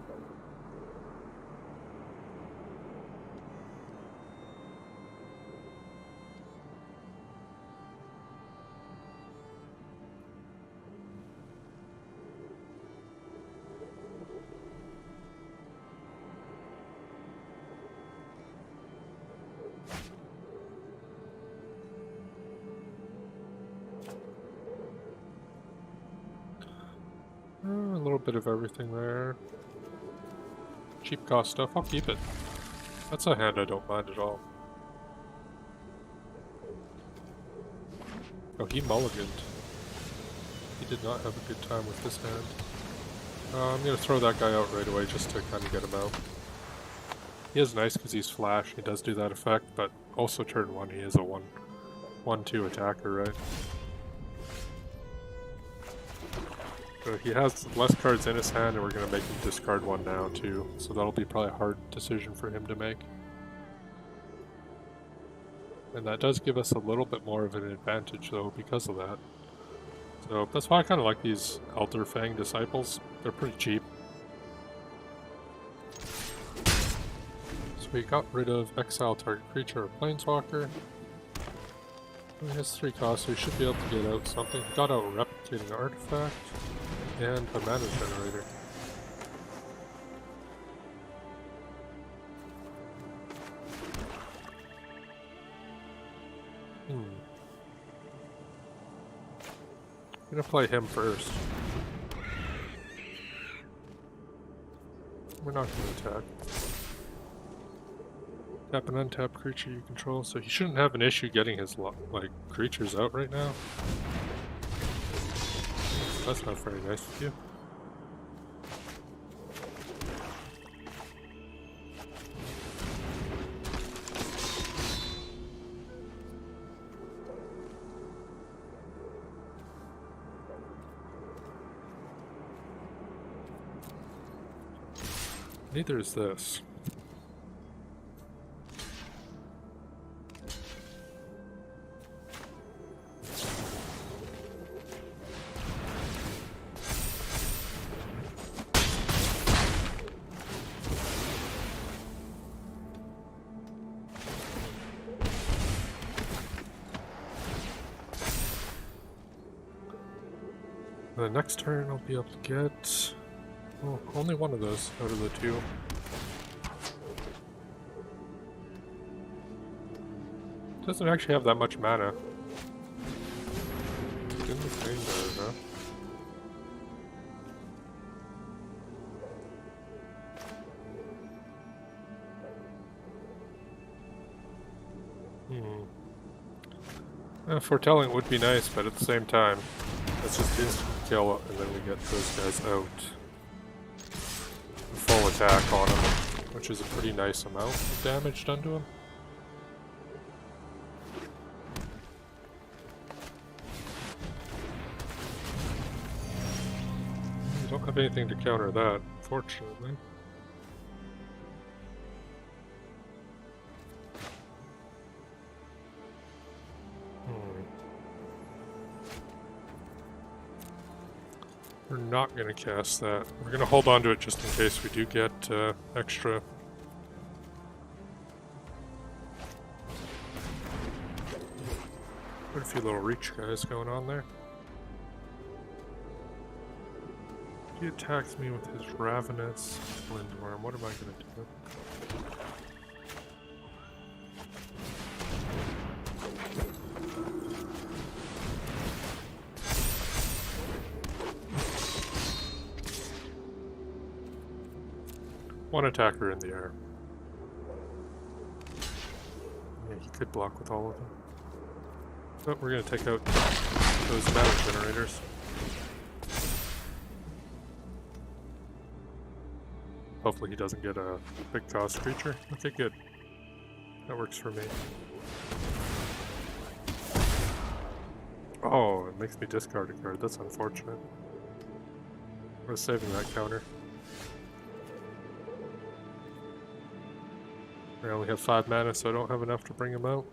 A little bit of everything there. Cheap cost stuff, I'll keep it. That's a hand I don't mind at all. Oh, he mulliganed. He did not have a good time with this hand. I'm gonna throw that guy out right away just to kind of get him out. He is nice because he's flash, he does do that effect, but also turn 1 he is a 1/2 attacker, right? So he has less cards in his hand, and we're going to make him discard 1 now too, so that'll be probably a hard decision for him to make. And that does give us a little bit more of an advantage though because of that. So that's why I kind of like these Elder Fang Disciples. They're pretty cheap. So we got rid of exile target creature or planeswalker. He has 3 costs, so he should be able to get out something. He got out a replicating artifact and a mana generator. I'm gonna play him first. We're not gonna attack. Tap an untapped creature you control, so he shouldn't have an issue getting his like creatures out right now. That's not very nice of you. Neither is this. The next turn I'll be able to get only one of those out of the 2. Doesn't actually have that much mana. It's in the thing there, huh? Foretelling would be nice, but at the same time, let's just instant kill and then we get those guys out. Full attack on him, which is a pretty nice amount of damage done to him. You don't have have anything to counter that, unfortunately. We're not going to cast that. We're going to hold on to it just in case we do get extra. Quite a few little reach guys going on there. He attacks me with his Ravenous Lindworm. What am I going to do? One attacker in the air. Yeah, he could block with all of them. But we're going to take out those mana generators. Hopefully he doesn't get a big cost creature. Okay, good. That works for me. Oh, it makes me discard a card. That's unfortunate. I was saving that counter. I only have 5 mana, so I don't have enough to bring him out.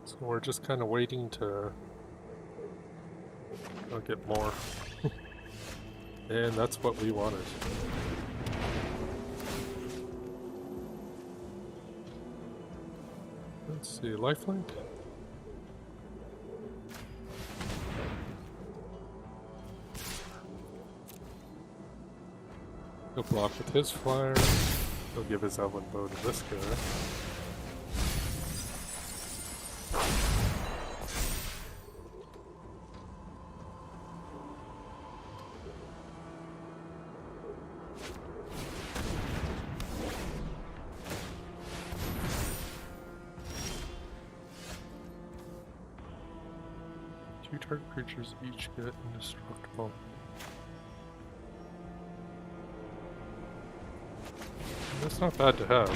So we're just kind of waiting to get more. And that's what we wanted. Let's see, lifelink? He'll block with his flyer. He'll give his Elven Bow to this guy. Two target creatures each get indestructible. That's not bad to have.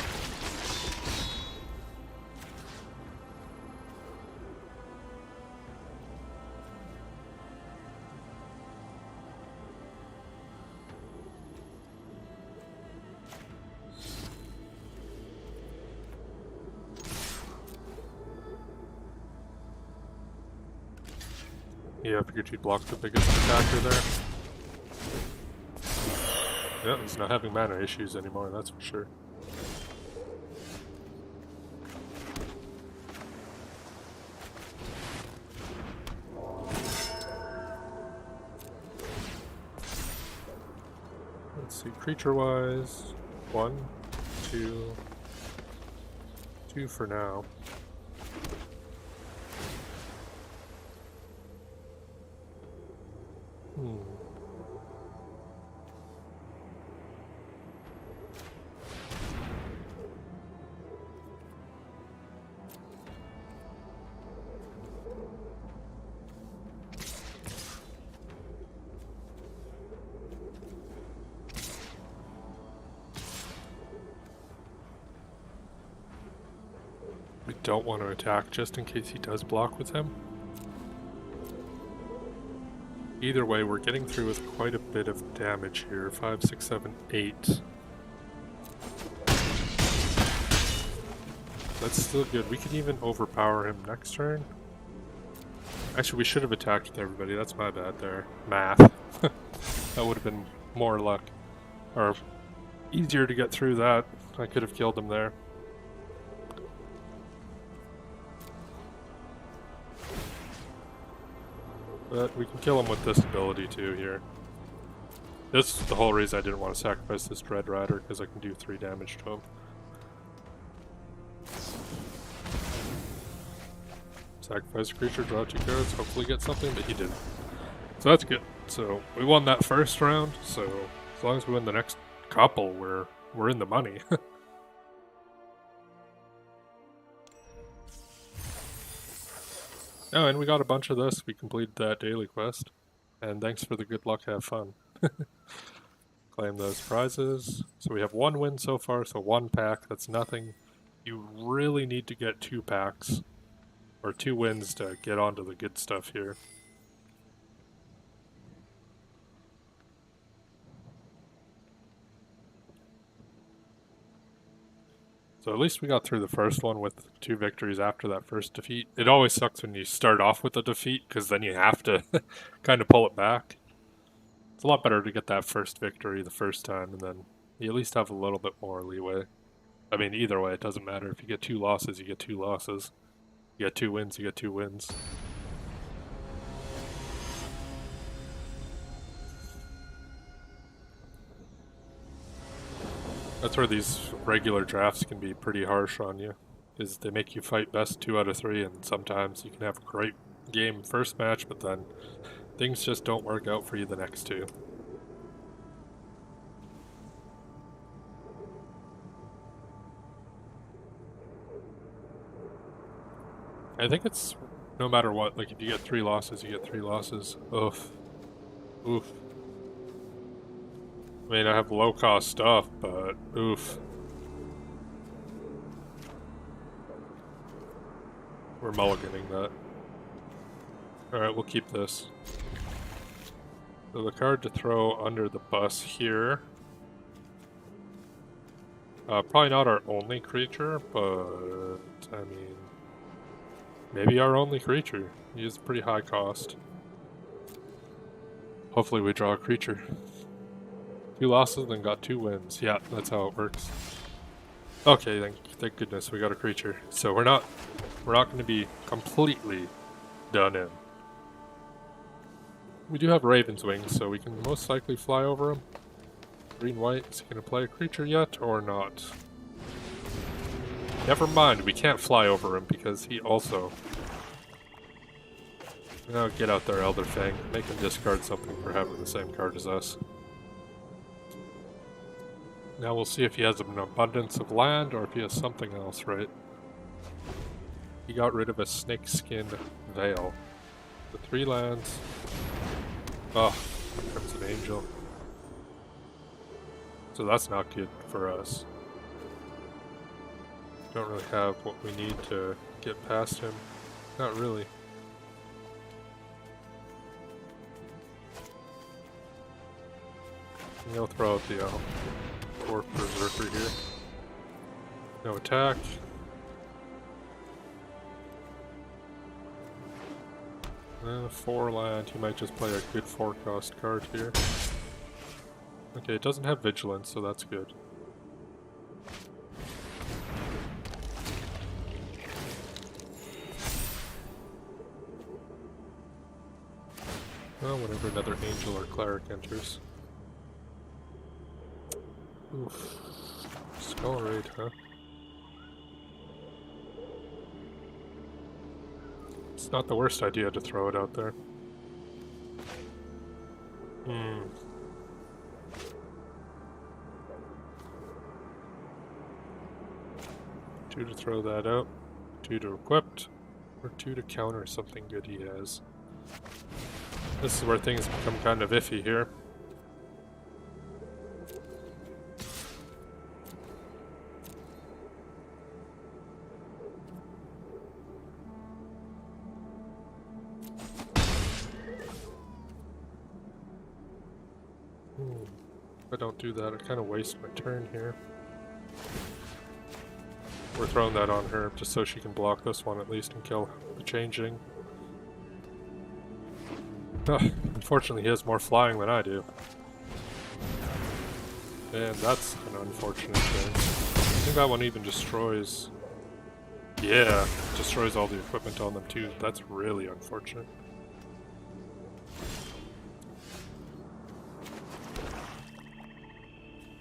Yeah, I figured you'd block the biggest attacker there. Yeah, he's not having mana issues anymore, that's for sure. Let's see, creature-wise, 1, 2, 2 for now. We don't want to attack just in case he does block with him. Either way, we're getting through with quite a bit of damage here. 5, 6, 7, 8. That's still good. We could even overpower him next turn. Actually, we should have attacked with everybody. That's my bad there. Math. That would have been more luck. Or easier to get through that. I could have killed him there. But we can kill him with this ability too here. This is the whole reason I didn't want to sacrifice this Dread Rider, because I can do 3 damage to him. Sacrifice a creature, draw 2 cards, hopefully get something, but he didn't. So that's good. So we won that first round, so as long as we win the next couple, we're in the money. Oh, and we got a bunch of this. We completed that daily quest. And thanks for the good luck, have fun. Claim those prizes. So we have 1 win so far, so 1 pack, that's nothing. You really need to get 2 packs, or 2 wins to get onto the good stuff here. So at least we got through the first one with 2 victories after that first defeat. It always sucks when you start off with a defeat, because then you have to kind of pull it back. It's a lot better to get that first victory the first time, and then you at least have a little bit more leeway. I mean, either way, it doesn't matter. If you get 2 losses, you get 2 losses. You get 2 wins, you get 2 wins. That's where these regular drafts can be pretty harsh on you, is they make you fight best 2 out of 3, and sometimes you can have a great game first match, but then things just don't work out for you the next 2. I think it's no matter what, like if you get 3 losses, you get 3 losses. Oof. Oof. I mean, I have low cost stuff, but oof. We're mulliganing that. Alright, we'll keep this. So the card to throw under the bus here. Probably not our only creature, but I mean, maybe our only creature. He is pretty high cost. Hopefully we draw a creature. 2 losses, then got 2 wins. Yeah, that's how it works. Okay, thank goodness we got a creature. So we're not going to be completely done in. We do have Raven's Wings, so we can most likely fly over him. Green-white, is he going to play a creature yet, or not? Never mind, we can't fly over him because he also... Now get out there, Elder Fang. Make him discard something for having the same card as us. Now we'll see if he has an abundance of land or if he has something else, right? He got rid of a snakeskin veil. The 3 lands. Oh, here comes an angel. So that's not good for us. Don't really have what we need to get past him. Not really. He'll throw out the Dwarf Berserker here. No attack. And 4 land, he might just play a good 4-cost card here. Okay, it doesn't have Vigilance, so that's good. Well, whenever another Angel or Cleric enters. Oof. Skull Raid, huh? It's not the worst idea to throw it out there. Two to throw that out, 2 to equipped, or 2 to counter something good he has. This is where things become kind of iffy here. If I don't do that, I kind of waste my turn here. We're throwing that on her just so she can block this one at least and kill the changeling. Unfortunately, he has more flying than I do. And that's an unfortunate thing. I think that one even destroys... Yeah, destroys all the equipment on them too. That's really unfortunate.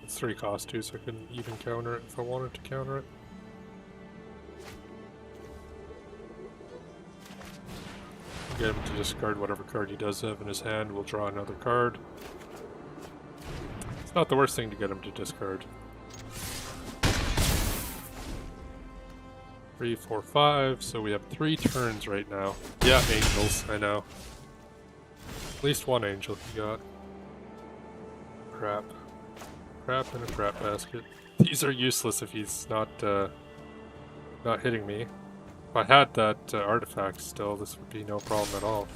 It's 3 cost too, so I couldn't even counter it if I wanted to counter it. Get him to discard whatever card he does have in his hand. We'll draw another card. It's not the worst thing to get him to discard. 3, 4, 5. So we have 3 turns right now. Yeah, angels. I know. At least 1 angel he got. Crap. Crap in a crap basket. These are useless if he's not hitting me. If I had that artifact still, this would be no problem at all.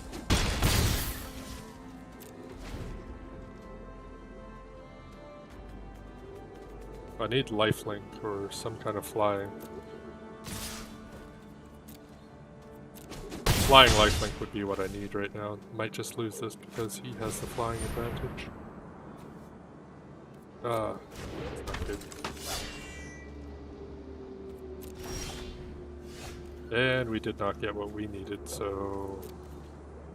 I need lifelink or some kind of flying. Flying lifelink would be what I need right now. Might just lose this because he has the flying advantage. That's not good. And we did not get what we needed, so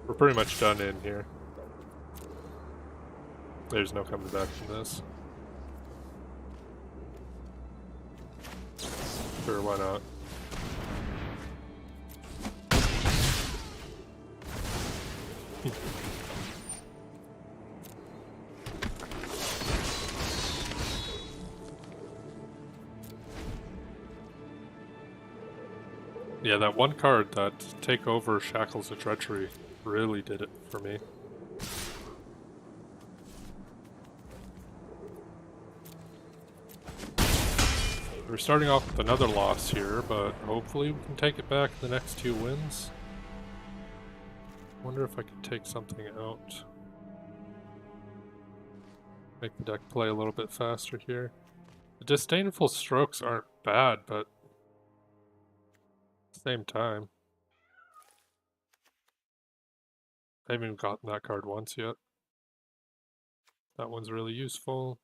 we're pretty much done in here. There's no coming back from this. Sure, why not? Yeah, that one card, that Take Over Shackles of Treachery, really did it for me. We're starting off with another loss here, but hopefully we can take it back in the next 2 wins. Wonder if I could take something out. Make the deck play a little bit faster here. The Disdainful Strokes aren't bad, but at the same time, I haven't even gotten that card once yet. That one's really useful.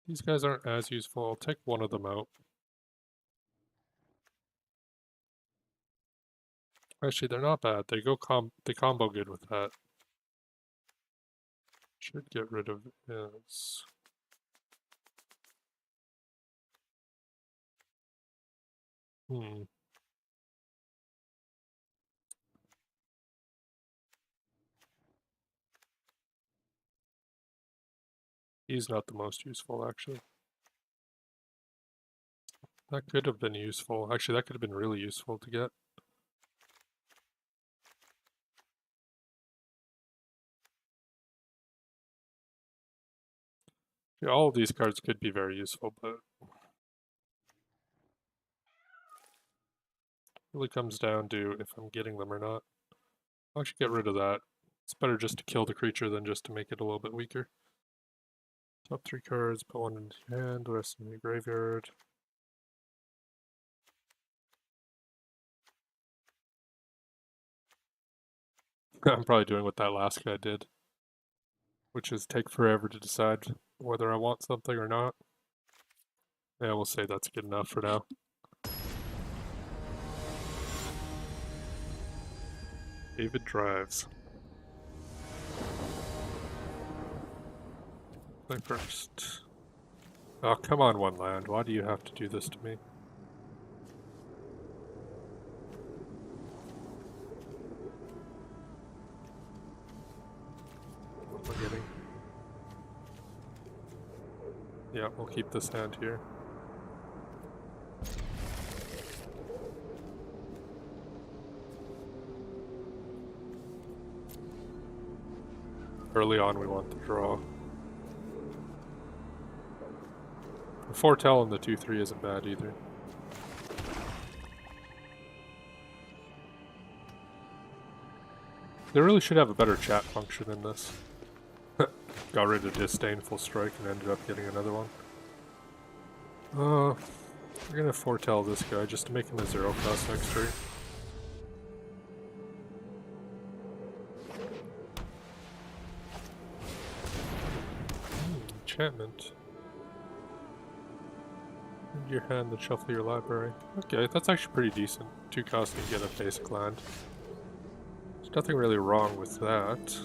These guys aren't as useful. I'll take one of them out. Actually, they're not bad. They combo good with that. Should get rid of his. He's not the most useful, actually. That could have been useful. Actually, that could have been really useful to get. Yeah, all of these cards could be very useful, but it really comes down to if I'm getting them or not. I'll actually get rid of that. It's better just to kill the creature than just to make it a little bit weaker. Top 3 cards, put one into your hand, the rest in your graveyard. I'm probably doing what that last guy did, which is take forever to decide whether I want something or not. Yeah, we'll say that's good enough for now. David drives. Play first. Oh, come on, one land. Why do you have to do this to me? What am I getting? Yeah, we'll keep this hand here. Early on, we want the draw. The Foretell and the 2-3 isn't bad either. They really should have a better chat function in this. Got rid of Disdainful Strike and ended up getting another one. We're gonna Foretell this guy just to make him a 0-cost next turn. Enchantment. In your hand, then shuffle your library. Okay, that's actually pretty decent. 2 cost to get a basic land. There's nothing really wrong with that.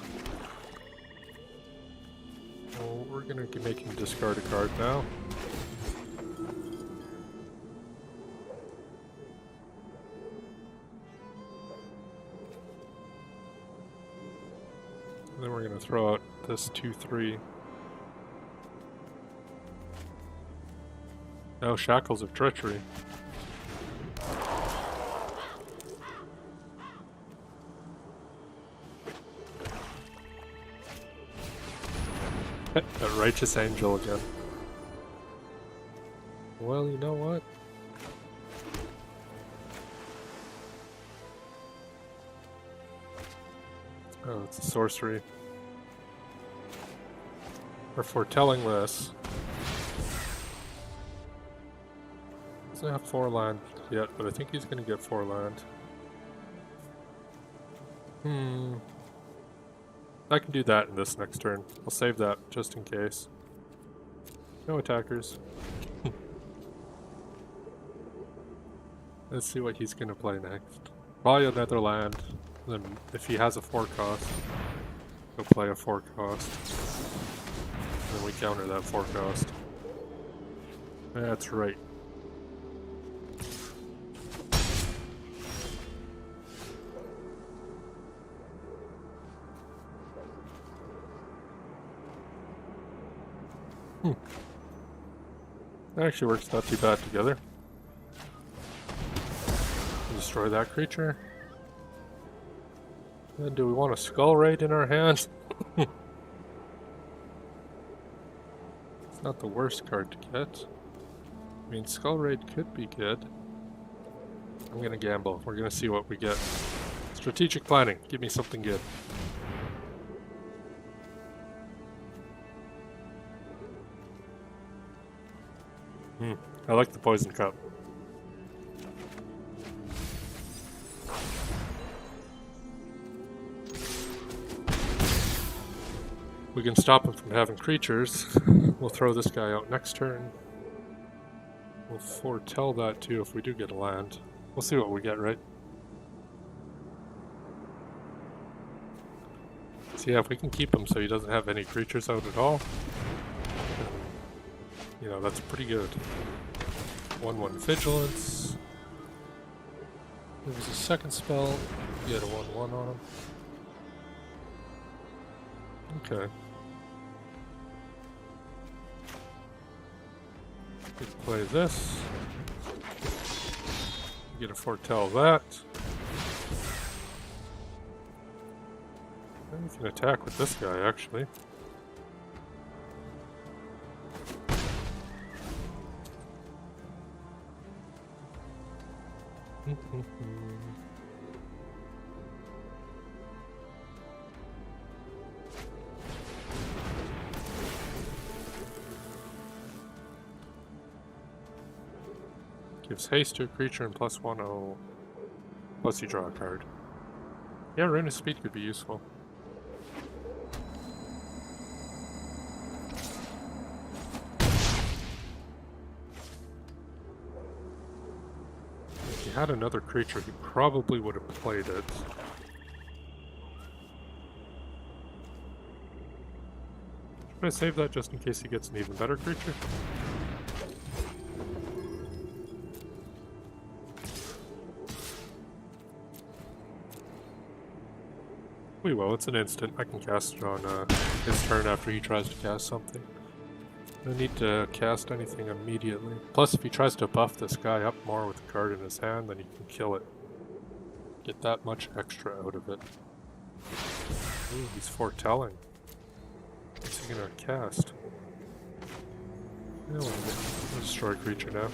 Well, we're gonna make him discard a card now. And then we're gonna throw out this 2-3. No, Shackles of Treachery. A Righteous Angel again. Well, you know what? Oh, it's a sorcery. We're foretelling this. Doesn't have 4 land yet, but I think he's gonna get 4 land. I can do that in this next turn. I'll save that just in case. No attackers. Let's see what he's gonna play next. Probably another land. Then if he has a 4 cost, he'll play a 4 cost. And then we counter that 4 cost. That's right. That actually works not too bad together. Destroy that creature. And do we want a Skull Raid in our hand? It's not the worst card to get. I mean, Skull Raid could be good. I'm gonna gamble. We're gonna see what we get. Strategic planning. Give me something good. I like the Poison Cup. We can stop him from having creatures. We'll throw this guy out next turn. We'll foretell that too if we do get a land. We'll see what we get, right? So yeah, if we can keep him so he doesn't have any creatures out at all, you know, that's pretty good. 1/1 Vigilance. There was a second spell. You had a 1/1 on him. Okay. We can play this. Get a foretell that. And we can attack with this guy, actually. Gives haste to a creature and +1/0. Plus you draw a card. Yeah, Rune of Speed could be useful. If he had another creature, he probably would have played it. Should I save that just in case he gets an even better creature? We will, it's an instant. I can cast it on his turn after he tries to cast something. No need to cast anything immediately. Plus, if he tries to buff this guy up more with a card in his hand, then he can kill it. Get that much extra out of it. Ooh, he's foretelling. What's he gonna cast? We'll destroy a creature now.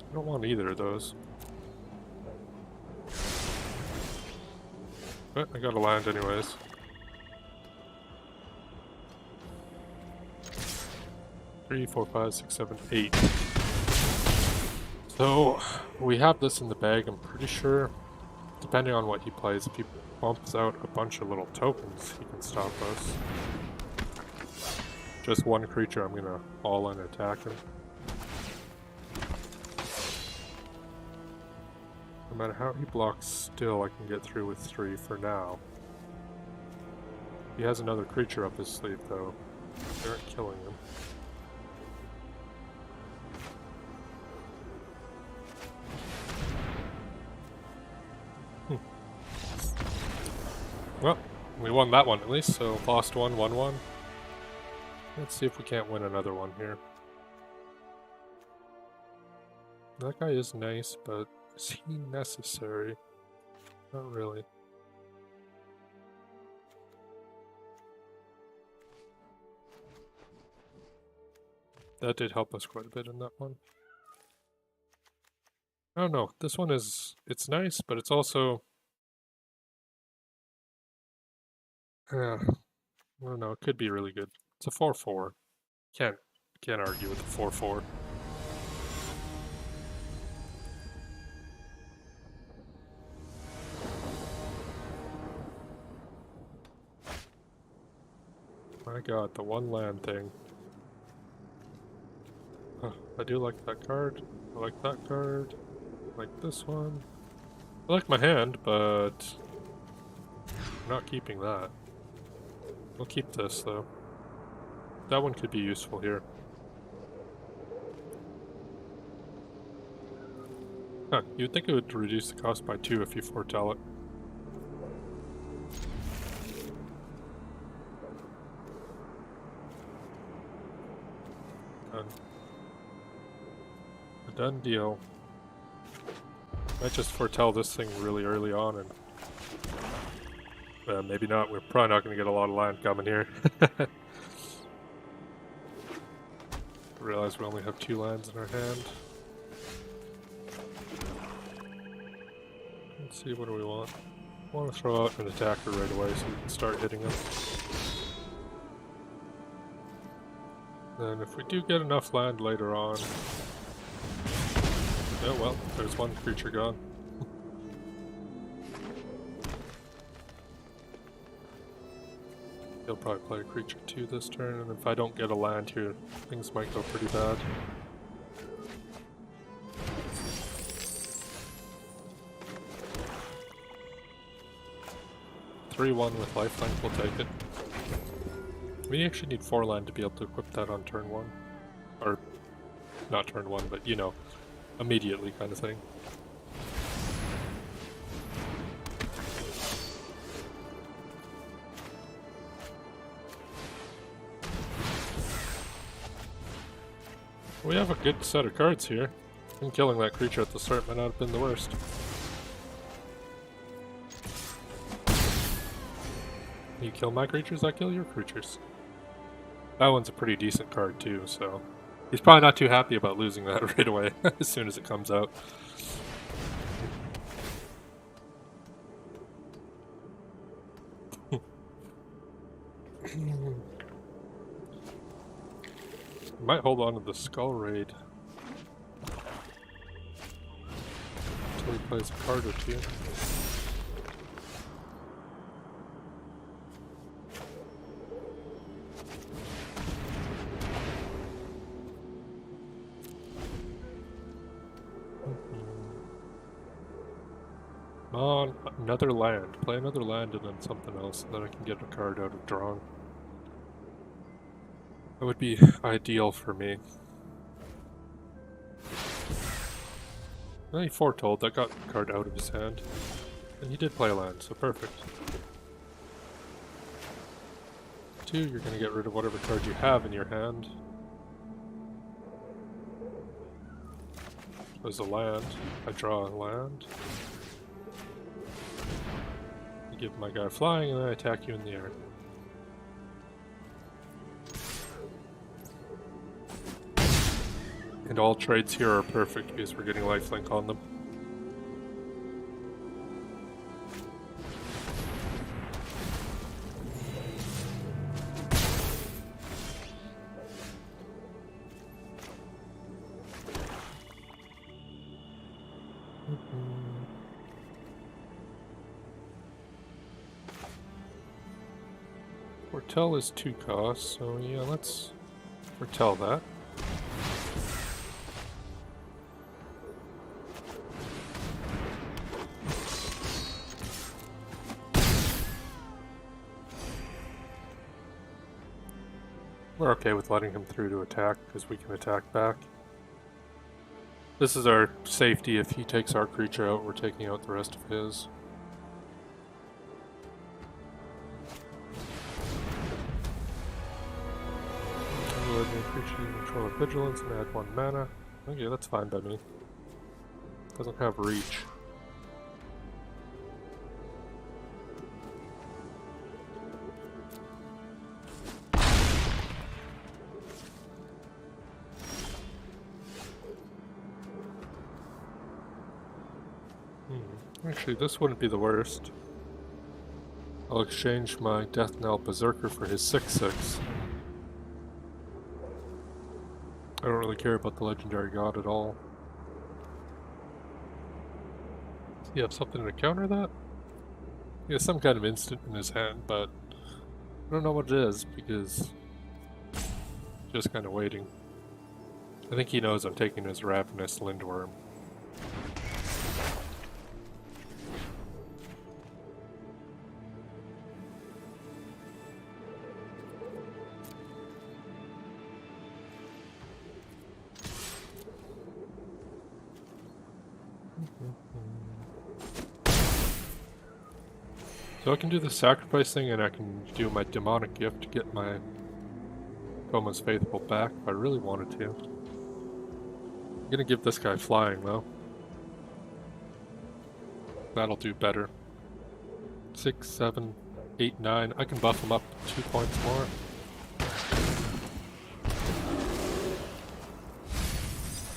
I don't want either of those. But I got a land anyways. Three, 4, 5, 6, 7, 8. So we have this in the bag, I'm pretty sure. Depending on what he plays, if he bumps out a bunch of little tokens, he can stop us. Just one creature, I'm gonna all-in attack him. No matter how he blocks still, I can get through with 3 for now. He has another creature up his sleeve though. They aren't killing him. Well, we won that one at least, so lost one, won one. Let's see if we can't win another one here. That guy is nice, but is he necessary? Not really. That did help us quite a bit in that one. I don't know, this one is, it's nice, but it's also Yeah, I don't know. It could be really good. It's a 4/4. Can't argue with the 4/4. My god, the one land thing. I do like that card. I like that card. I like this one. I like my hand, but I'm not keeping that. We'll keep this though. That one could be useful here. Huh, you'd think it would reduce the cost by 2 if you foretell it. Done. A done deal. Might just foretell this thing really early on and maybe not. We're probably not going to get a lot of land coming here. Realize we only have 2 lands in our hand. Let's see, what do we want? I want to throw out an attacker right away so we can start hitting them. Then if we do get enough land later on... Oh well, there's one creature gone. He'll probably play a creature 2 this turn, and if I don't get a land here, things might go pretty bad. (3/1) with lifelink, we'll take it. We actually need 4 land to be able to equip that on turn 1. Or, not turn 1, but you know, immediately kind of thing. We have a good set of cards here. And killing that creature at the start might not have been the worst. You kill my creatures, I kill your creatures. That one's a pretty decent card too, so... He's probably not too happy about losing that right away, as soon as it comes out. Might hold on to the Skull Raid until he plays a card or 2. On another land. Play another land and then something else so that I can get a card out of drawing. That would be ideal for me. Well, he foretold that got the card out of his hand. And he did play a land, so perfect. 2, you're going to get rid of whatever card you have in your hand. There's a land. I draw a land. You give my guy flying and then I attack you in the air. And all trades here are perfect because we're getting lifelink on them. Foretell is 2 costs, so yeah, let's foretell that. We're okay with letting him through to attack, because we can attack back. This is our safety. If he takes our creature out, we're taking out the rest of his. Creature you control of vigilance and add 1 mana. Okay, that's fine by me. Doesn't have reach. Actually, this wouldn't be the worst. I'll exchange my Death Knell Berserker for his 6/6. I don't really care about the Legendary God at all. Does he have something to counter that? He has some kind of instant in his hand, but I don't know what it is because just kind of waiting. I think he knows I'm taking his Ravenous Lindworm. So I can do the sacrifice thing and I can do my demonic gift to get my Coma's Faithful back if I really wanted to. I'm gonna give this guy flying though. That'll do better. 6, 7, 8, 9. I can buff him up 2 points more.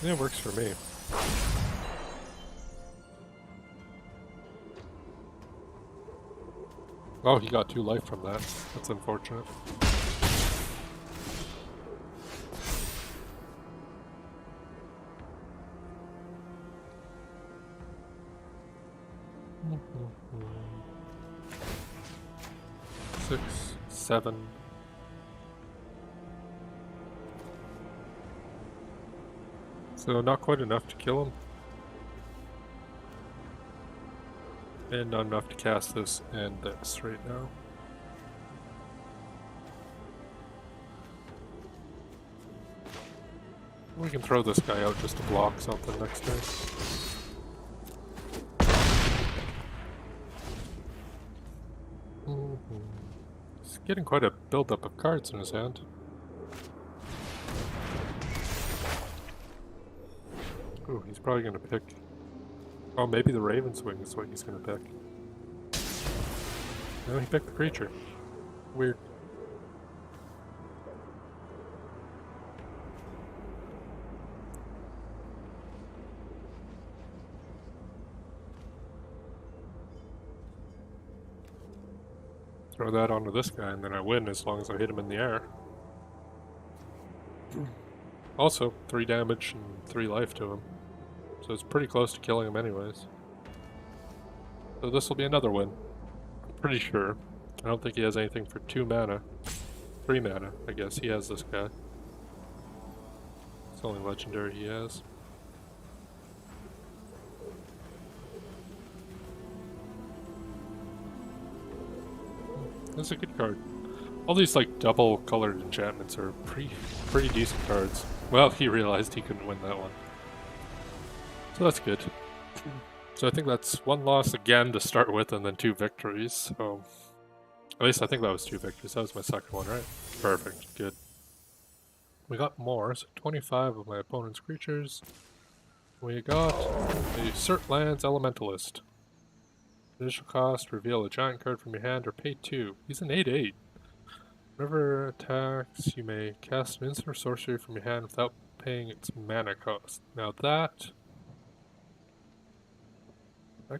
Yeah, it works for me. Oh, he got 2 life from that. That's unfortunate. Six, 7. So not quite enough to kill him. And not enough to cast this and this right now. We can throw this guy out just to block something next turn. He's getting quite a build-up of cards in his hand. Ooh, he's probably gonna pick... Oh, maybe the Raven's Wing is what he's gonna pick. No, he picked the creature. Weird. Throw that onto this guy and then I win as long as I hit him in the air. Also, 3 damage and 3 life to him. So it's pretty close to killing him anyways. So this will be another win. I'm pretty sure. I don't think he has anything for 2 mana. 3 mana, I guess. He has this guy. It's the only legendary he has. That's a good card. All these like double colored enchantments are pretty decent cards. Well, he realized he couldn't win that one. So that's good. So I think that's 1 loss again to start with and then 2 victories. So at least I think that was 2 victories. That was my second one, right? Perfect. Good. We got more. So 25 of my opponent's creatures. We got a Cert Lands Elementalist. Initial cost, reveal a giant card from your hand or pay 2. He's an 8/8. Whenever attacks, you may cast an instant or sorcery from your hand without paying its mana cost. Now that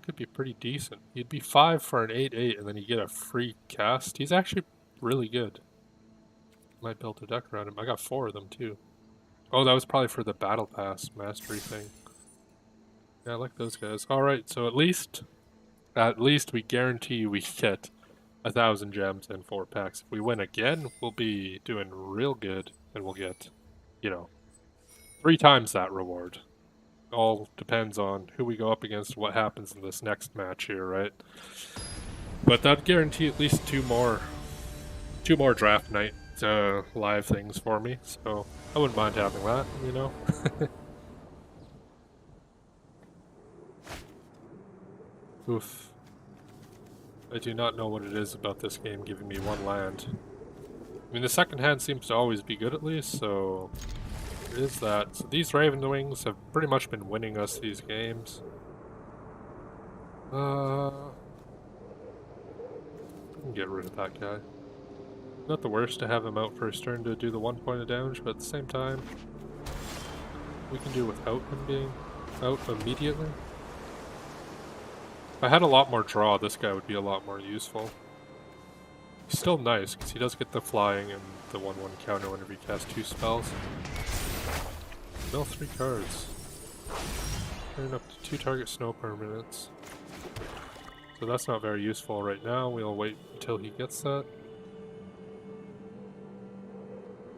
could be pretty decent. You'd be 5 for an 8/8 and then you get a free cast. He's actually really good. Might build a deck around him. I got 4 of them too. Oh, that was probably for the Battle Pass mastery thing. Yeah, I like those guys. Alright, so at least we guarantee we get 1,000 gems and 4 packs. If we win again, we'll be doing real good and we'll get, 3 times that reward. All depends on who we go up against, what happens in this next match here, right? But that'd guarantee at least 2 more draft night live things for me, so I wouldn't mind having that, Oof. I do not know what it is about this game giving me 1 land. I mean, the second hand seems to always be good at least, so it is that. So these Raven Wings have pretty much been winning us these games. I can get rid of that guy. Not the worst to have him out first turn to do the 1 point of damage, but at the same time, we can do without him being out immediately. If I had a lot more draw, this guy would be a lot more useful. He's still nice, because he does get the flying and the 1/1 counter whenever he casts 2 spells. Mill 3 cards. Turn up to 2 target snow permanents. So that's not very useful right now. We'll wait until he gets that.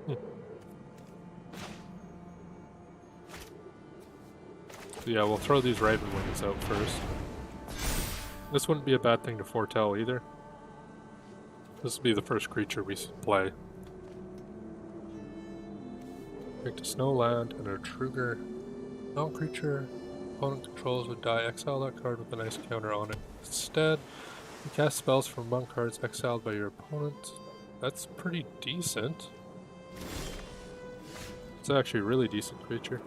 So yeah, we'll throw these Raven Wings out first. This wouldn't be a bad thing to foretell either. This will be the first creature we play. Pick a snow land and a Truger. No creature opponent controls would die. Exile that card with a nice counter on it. Instead, you cast spells from among cards exiled by your opponent. That's pretty decent. It's actually a really decent creature.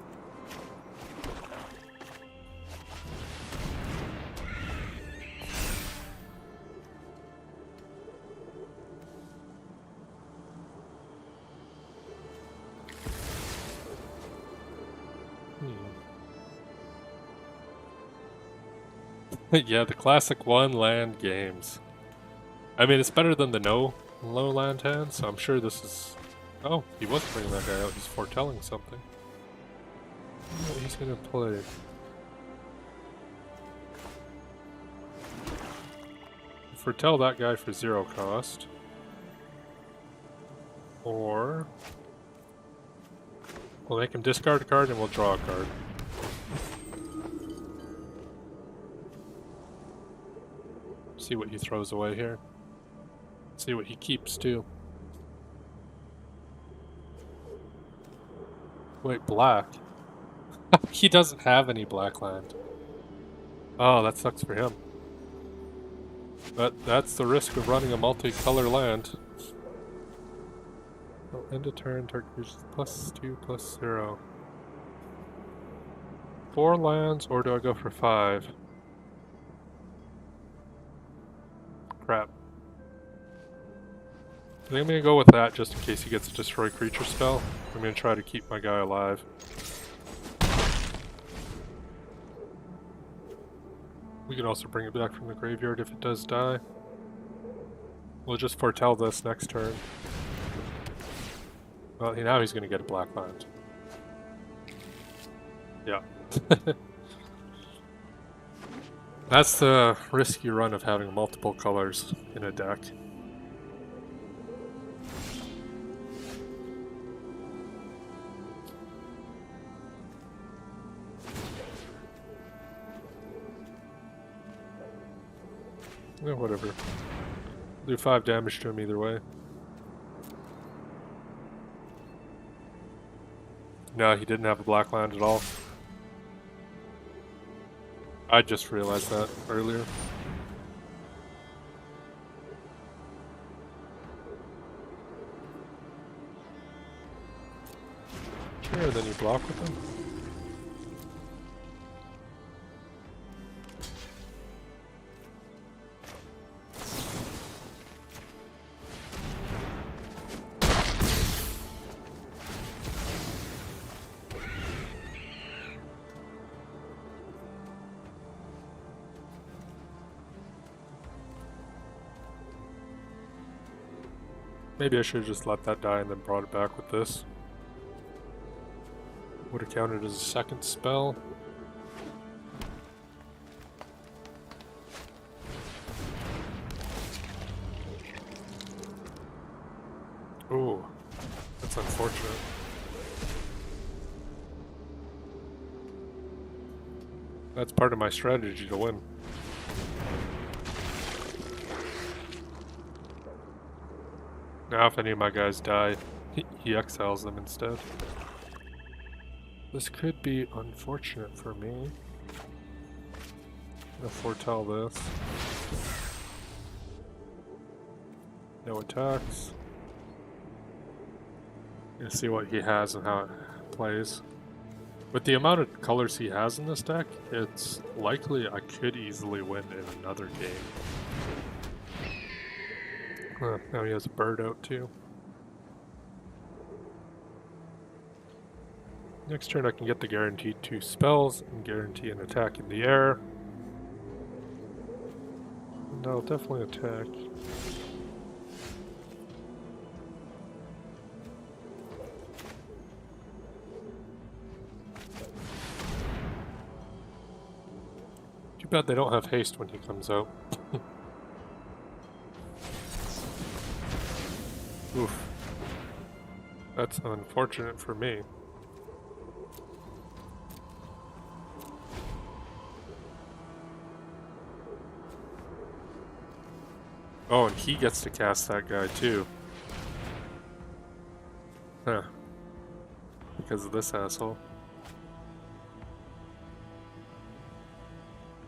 Yeah, the classic one land games. I mean, it's better than the no low land hand, so I'm sure this is... Oh, he was bringing that guy out. He's foretelling something. I don't know what he's gonna play. Foretell that guy for 0 cost. Or... we'll make him discard a card and we'll draw a card. See what he throws away here. See what he keeps too. Wait, black? He doesn't have any black land. Oh, that sucks for him. But that's the risk of running a multicolor land. Oh, end of turn, target creatures +2, +0. 4 lands, or do I go for 5? Crap. I think I'm gonna go with that just in case he gets a destroy creature spell. I'm gonna try to keep my guy alive. We can also bring it back from the graveyard if it does die. We'll just foretell this next turn. Well, now he's gonna get a black land. Yeah. That's the risky run of having multiple colors in a deck. Yeah, whatever. Do 5 damage to him either way. No, he didn't have a black land at all. I just realized that earlier. Sure, then you block with him. Maybe I should have just let that die and then brought it back with this. Would have counted as a second spell. Ooh, that's unfortunate. That's part of my strategy to win. Now if any of my guys die, he exiles them instead. This could be unfortunate for me. I'm gonna foretell this. No attacks. Gonna see what he has and how it plays. With the amount of colors he has in this deck, it's likely I could easily win in another game. Now he has a bird out too. Next turn I can get the guaranteed 2 spells and guarantee an attack in the air. And I'll definitely attack. bad they don't have haste when he comes out. Oof. That's unfortunate for me. Oh, and he gets to cast that guy too. Huh. Because of this asshole.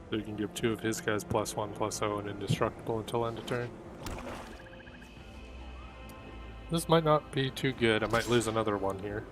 So you can give 2 of his guys +1/+0 and indestructible until end of turn. This might not be too good. I might lose another one here.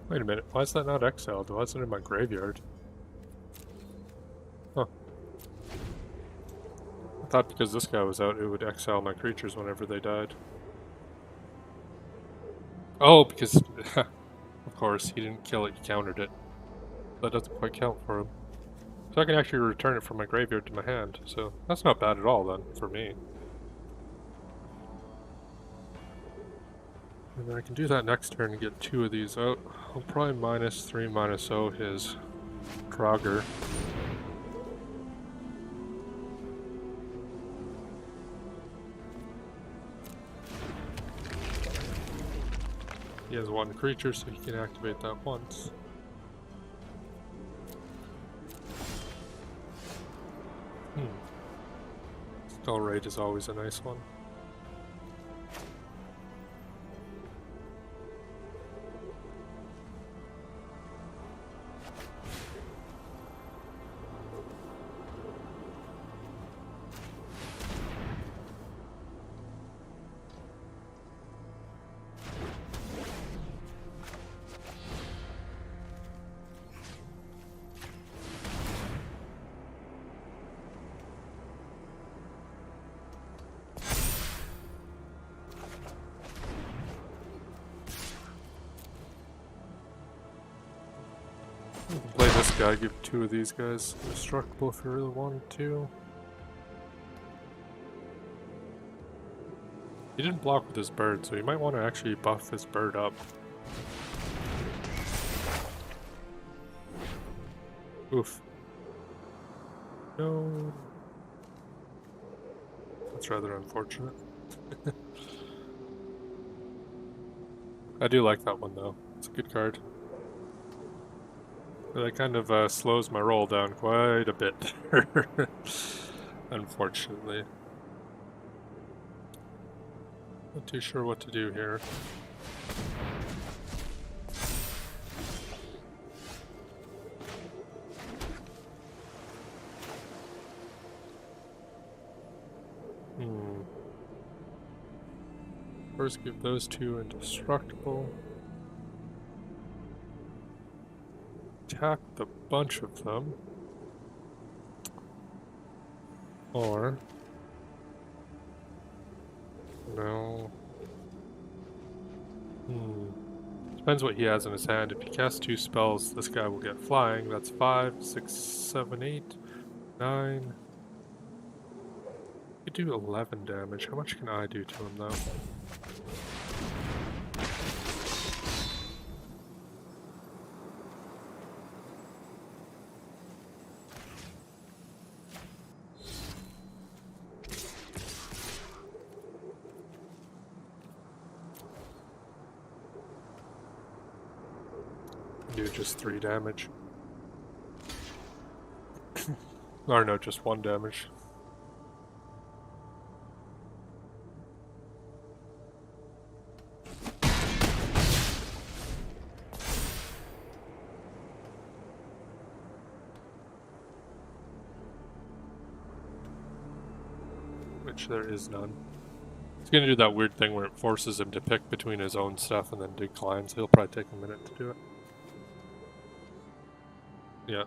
Wait a minute, why is that not exiled? Why is it in my graveyard? Huh. I thought because this guy was out, it would exile my creatures whenever they died. Oh, because... of course, he didn't kill it, he countered it. That doesn't quite count for him. So I can actually return it from my graveyard to my hand, so that's not bad at all then, for me. And then I can do that next turn and get 2 of these out. I'll probably -3/-0 his Trogger. He has 1 creature, so he can activate that once. Skull Raid is always a nice one. Play this guy, give 2 of these guys indestructible if you really wanted to. He didn't block with his bird, so you might want to actually buff his bird up. Oof. No. That's rather unfortunate. I do like that one though. It's a good card. But that kind of slows my roll down quite a bit. Unfortunately. Not too sure what to do here. First give those 2 indestructible. Attack the bunch of them. Or... no. Depends what he has in his hand. If he casts 2 spells, this guy will get flying. That's 5, 6, 7, 8, 9. You could do 11 damage. How much can I do to him though? Do just 3 damage. Or no, just 1 damage. which there is none. He's gonna do that weird thing where it forces him to pick between his own stuff and then declines. He'll probably take a minute to do it. Yeah.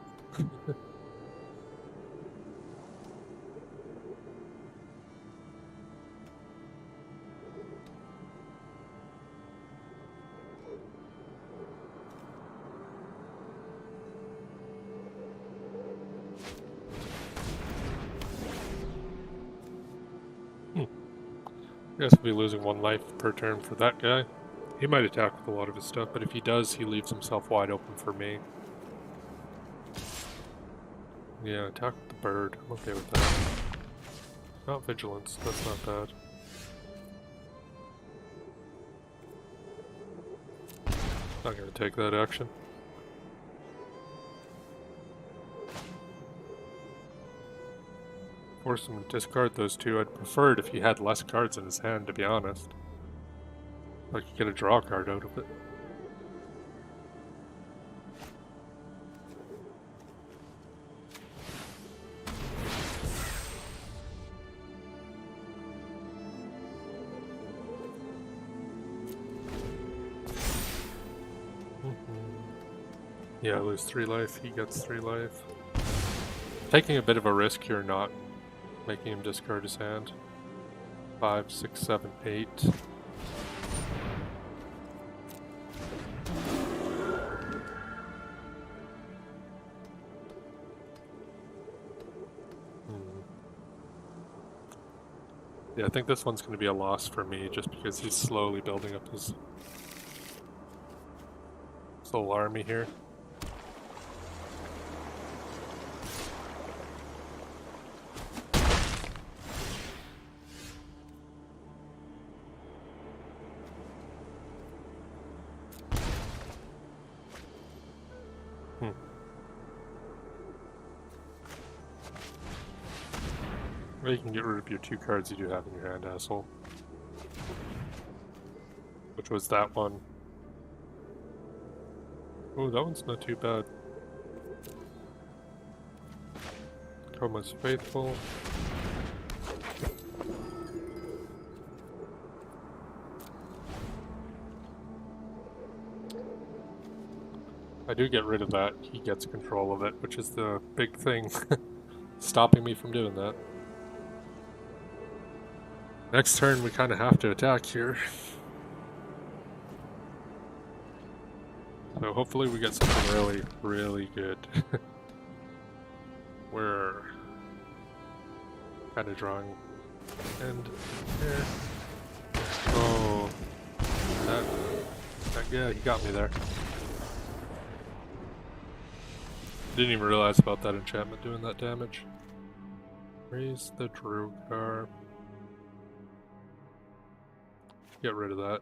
I guess we'll be losing 1 life per turn for that guy. He might attack with a lot of his stuff, but if he does, he leaves himself wide open for me. Yeah, attack with the bird. I'm okay with that. Not vigilance, that's not bad. Not gonna take that action. Force him to discard those 2. I'd prefer it if he had less cards in his hand, to be honest. I could get a draw card out of it. Yeah, I lose 3 life, he gets 3 life. Taking a bit of a risk here, not making him discard his hand. 5, 6, 7, 8. Yeah, I think this one's going to be a loss for me just because he's slowly building up his little army here. Well, you can get rid of your 2 cards you do have in your hand, asshole. Which was that one. Oh, that one's not too bad. Coma's Faithful. I do get rid of that. He gets control of it, which is the big thing stopping me from doing that. Next turn, we kind of have to attack here. So hopefully we get something really, really good. We're kind of drawing end here. Oh, yeah, he got me there. Didn't even realize about that enchantment doing that damage. Raise the Drogar. Get rid of that.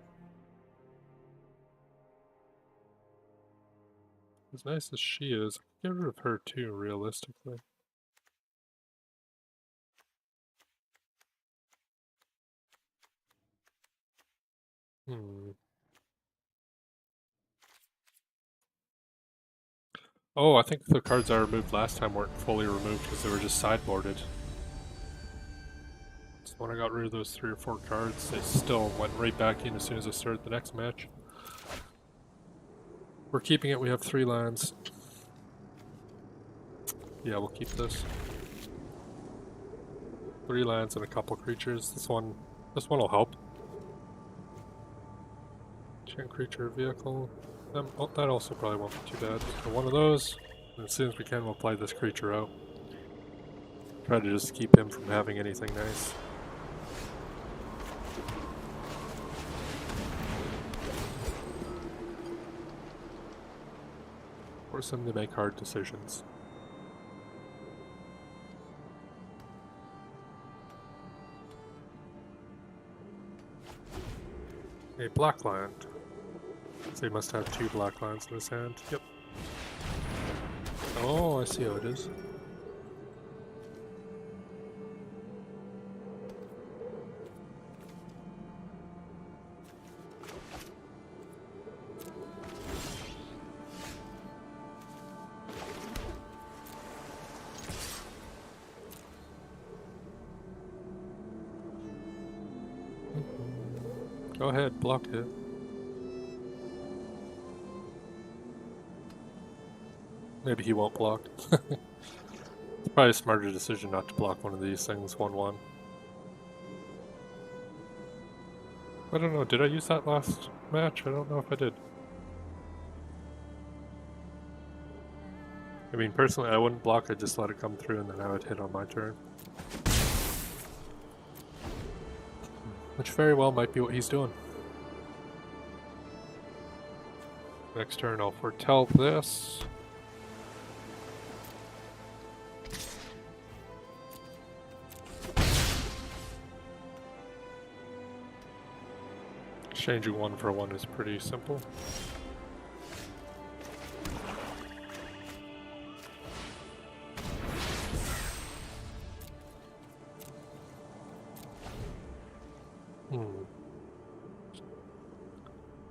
As nice as she is, I can get rid of her too, realistically. Oh, I think the cards I removed last time weren't fully removed because they were just sideboarded. So when I got rid of those 3 or 4 cards, they still went right back in as soon as I started the next match. We're keeping it, we have 3 lands. Yeah, we'll keep this. 3 lands and a couple creatures. This one will help. Chain creature vehicle. Oh, that also probably won't be too bad. So one of those, and as soon as we can, we'll play this creature out. Try to just keep him from having anything nice. Force him to make hard decisions. A black land. So he must have 2 black lands in his hand. Yep. Oh, I see how it is. Go ahead, block it. Maybe he won't block. It's probably a smarter decision not to block one of these things 1-1. I don't know, did I use that last match? I don't know if I did. I mean, personally, I wouldn't block, I'd just let it come through and then I would hit on my turn. Which very well might be what he's doing. Next turn I'll foretell this. Changing 1 for 1 is pretty simple.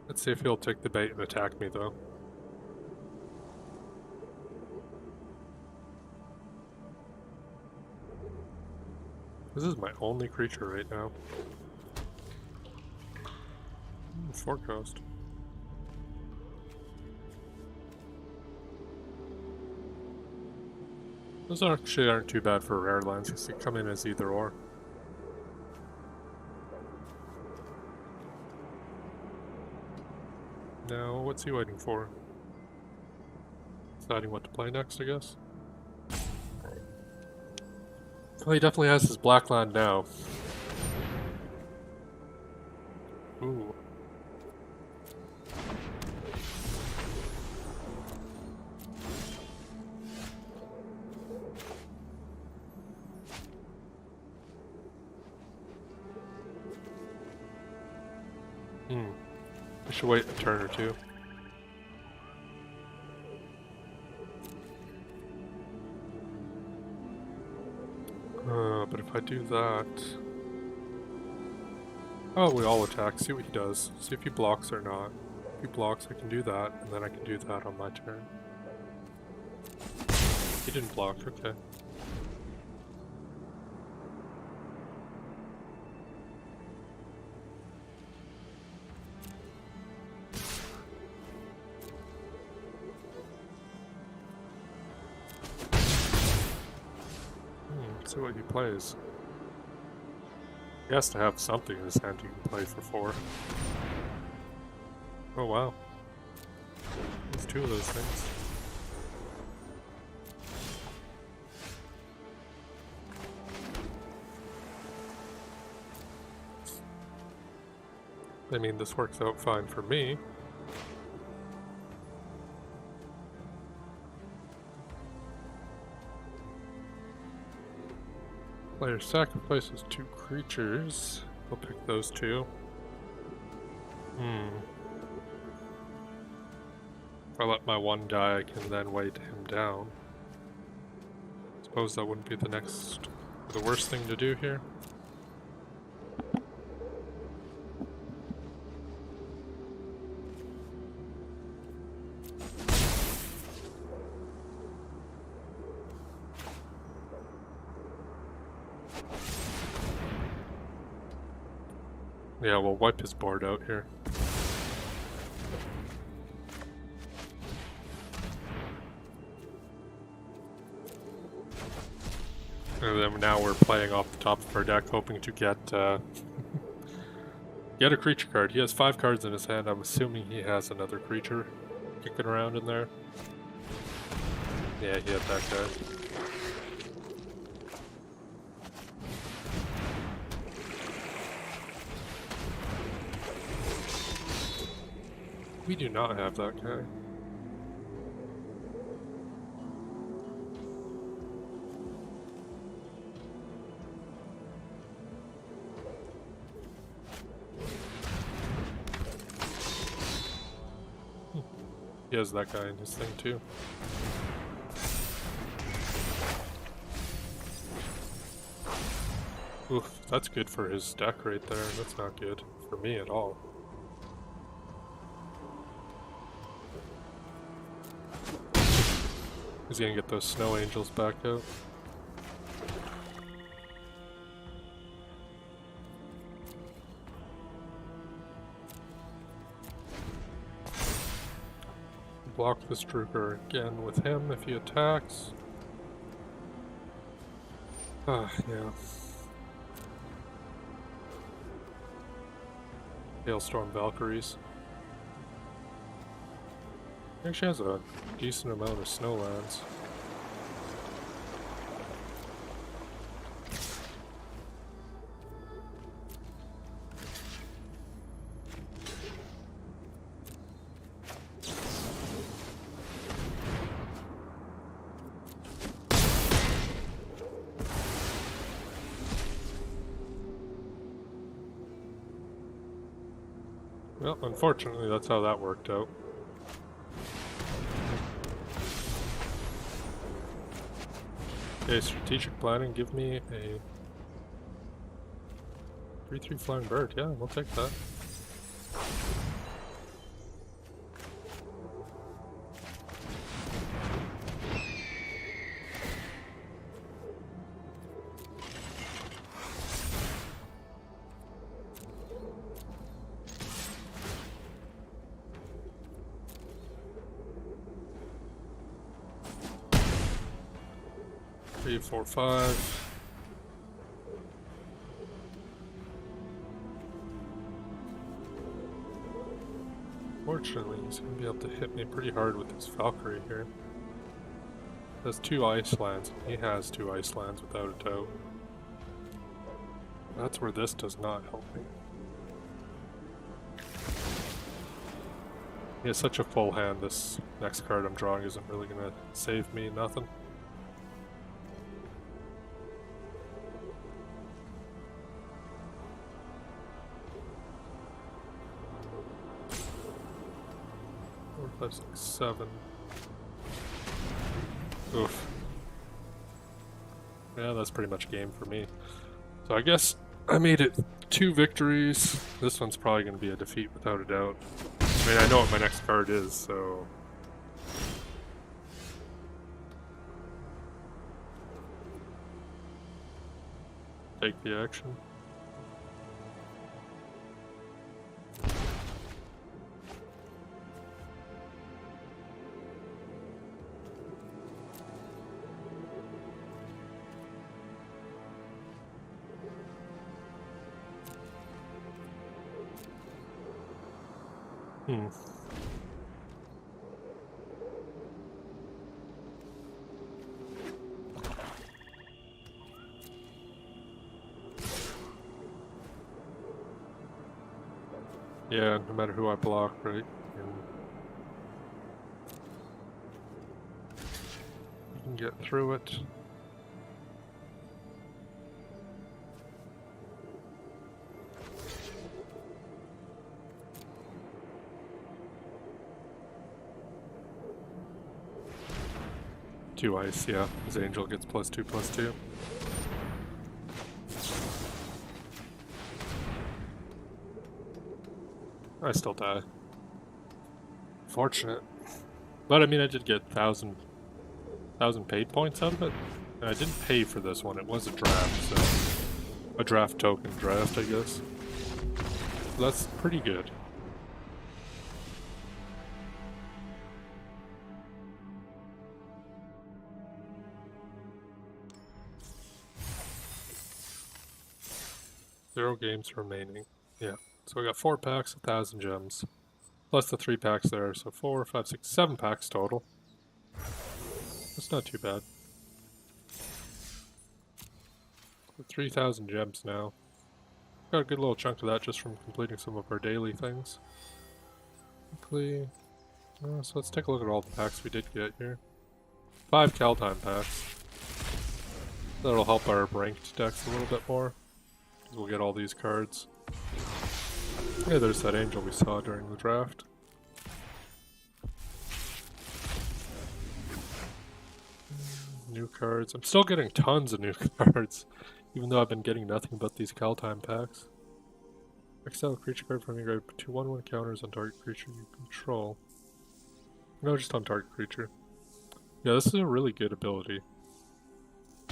Let's see if he'll take the bait and attack me though. This is my only creature right now. Forecast. Those actually aren't too bad for rare lands because they come in as either or. Now, what's he waiting for? Deciding what to play next, I guess. Well, he definitely has his black land now. Ooh. I should wait a turn or two. But if I do that... Oh, we all attack, see what he does. See if he blocks or not. If he blocks, I can do that, and then I can do that on my turn. He didn't block, okay. See what he plays. He has to have something in his hand he can play for 4. Oh wow. There's 2 of those things. I mean, this works out fine for me. Player sacrifices 2 creatures. I'll pick those 2. If I let my 1 die, I can then weight him down. Suppose that wouldn't be the worst thing to do here. Yeah, we'll wipe his board out here. And then now we're playing off the top of our deck, hoping to get get a creature card. He has 5 cards in his hand. I'm assuming he has another creature kicking around in there. Yeah, he had that guy. We do not have that guy. He has that guy in his thing too. Oof, that's good for his deck right there. That's not good for me at all. He's gonna get those snow angels back out. block this Druger again with him if he attacks. Yeah. Hailstorm Valkyries. I think she has a decent amount of snowlands. Well, unfortunately, that's how that worked out. Okay, strategic planning, give me a 3/3 flying bird. Yeah, we'll take that. Three, four, five. Fortunately, he's going to be able to hit me pretty hard with his Valkyrie here. There's 2 ice lands. He has 2 ice lands without a doubt. That's where this does not help me. He has such a full hand, this next card I'm drawing isn't really going to save me nothing. Four, five, six, 7. Oof. Yeah, that's pretty much game for me. So I guess I made it 2 victories. This one's probably going to be a defeat without a doubt. I mean, I know what my next card is, so... Take the action. Yeah, no matter who I block, right? You can get through it. Two ice, yeah. His angel gets +2/+2. I still die. Fortunate. But I mean, I did get 1,000 paid points out of it. And I didn't pay for this one, it was a draft, so... A draft token draft, I guess. So that's pretty good. Zero games remaining. Yeah. So we got 4 packs, 1,000 gems. Plus the 3 packs there, so 4, 5, 6, 7 packs total. That's not too bad. 3,000 gems now. Got a good little chunk of that just from completing some of our daily things. Quickly. So let's take a look at all the packs we did get here. 5 Kaldheim packs. That'll help our ranked decks a little bit more. We'll get all these cards. Yeah, there's that angel we saw during the draft. New cards. I'm still getting tons of new cards, even though I've been getting nothing but these Kaldheim packs. Exile a creature card from your grave, put 2 1/1 counters on target creature you control. No, just on target creature. Yeah, this is a really good ability.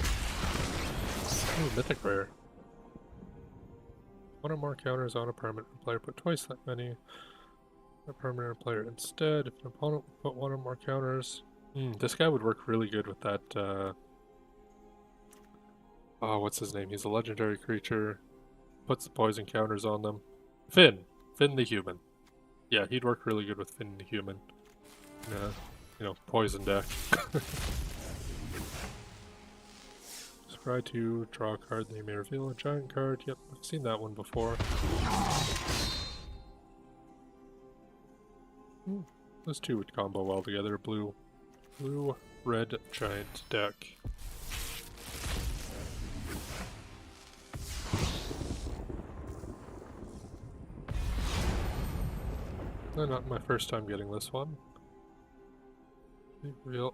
Ooh, mythic rare. 1 or more counters on a permanent player, put twice that many A permanent player instead. If an opponent put one or more counters. This guy would work really good with that, oh, what's his name? He's a legendary creature. Puts the poison counters on them. Finn. Finn the human. Yeah, he'd work really good with Finn the human. Poison deck. Scry 2, draw a card, then you may reveal a giant card. Yep, I've seen that one before. Those two would combo well together. Blue, red, giant deck. Not my first time getting this one.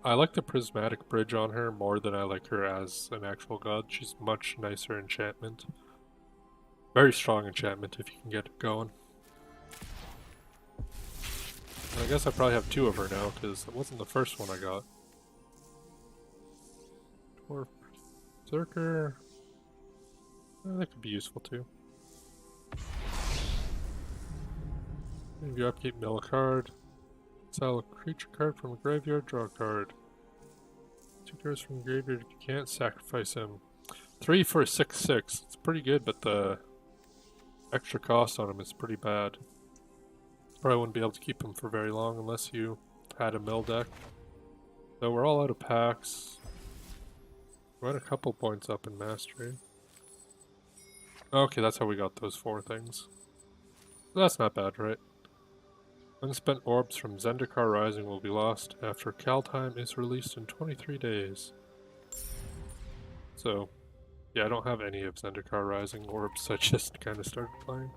I like the prismatic bridge on her more than I like her as an actual god. She's much nicer enchantment. Very strong enchantment if you can get it going. And I guess I probably have two of her now because it wasn't the first one I got. Or Berserker. That could be useful too. If you upkeep, mill a card. Exile a creature card from a graveyard, draw a card. 2 cards from the graveyard if you can't, sacrifice him. 3 for a 6/6. It's pretty good, but the extra cost on him is pretty bad. Probably wouldn't be able to keep him for very long unless you had a mill deck. So we're all out of packs. We're at a couple points up in mastery. Okay, that's how we got those 4 things. That's not bad, right? Unspent orbs from Zendikar Rising will be lost after Kaldheim is released in 23 days. So, yeah, I don't have any of Zendikar Rising orbs, I just kind of started playing.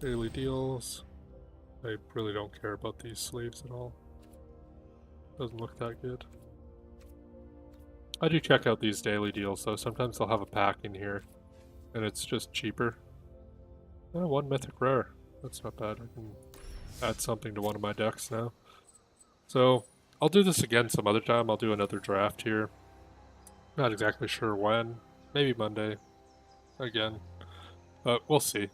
Daily deals. I really don't care about these sleeves at all. Doesn't look that good. I do check out these daily deals though, sometimes they'll have a pack in here, and it's just cheaper. Oh, 1 mythic rare. That's not bad. I can add something to one of my decks now. So, I'll do this again some other time. I'll do another draft here. Not exactly sure when. Maybe Monday. Again. But we'll see.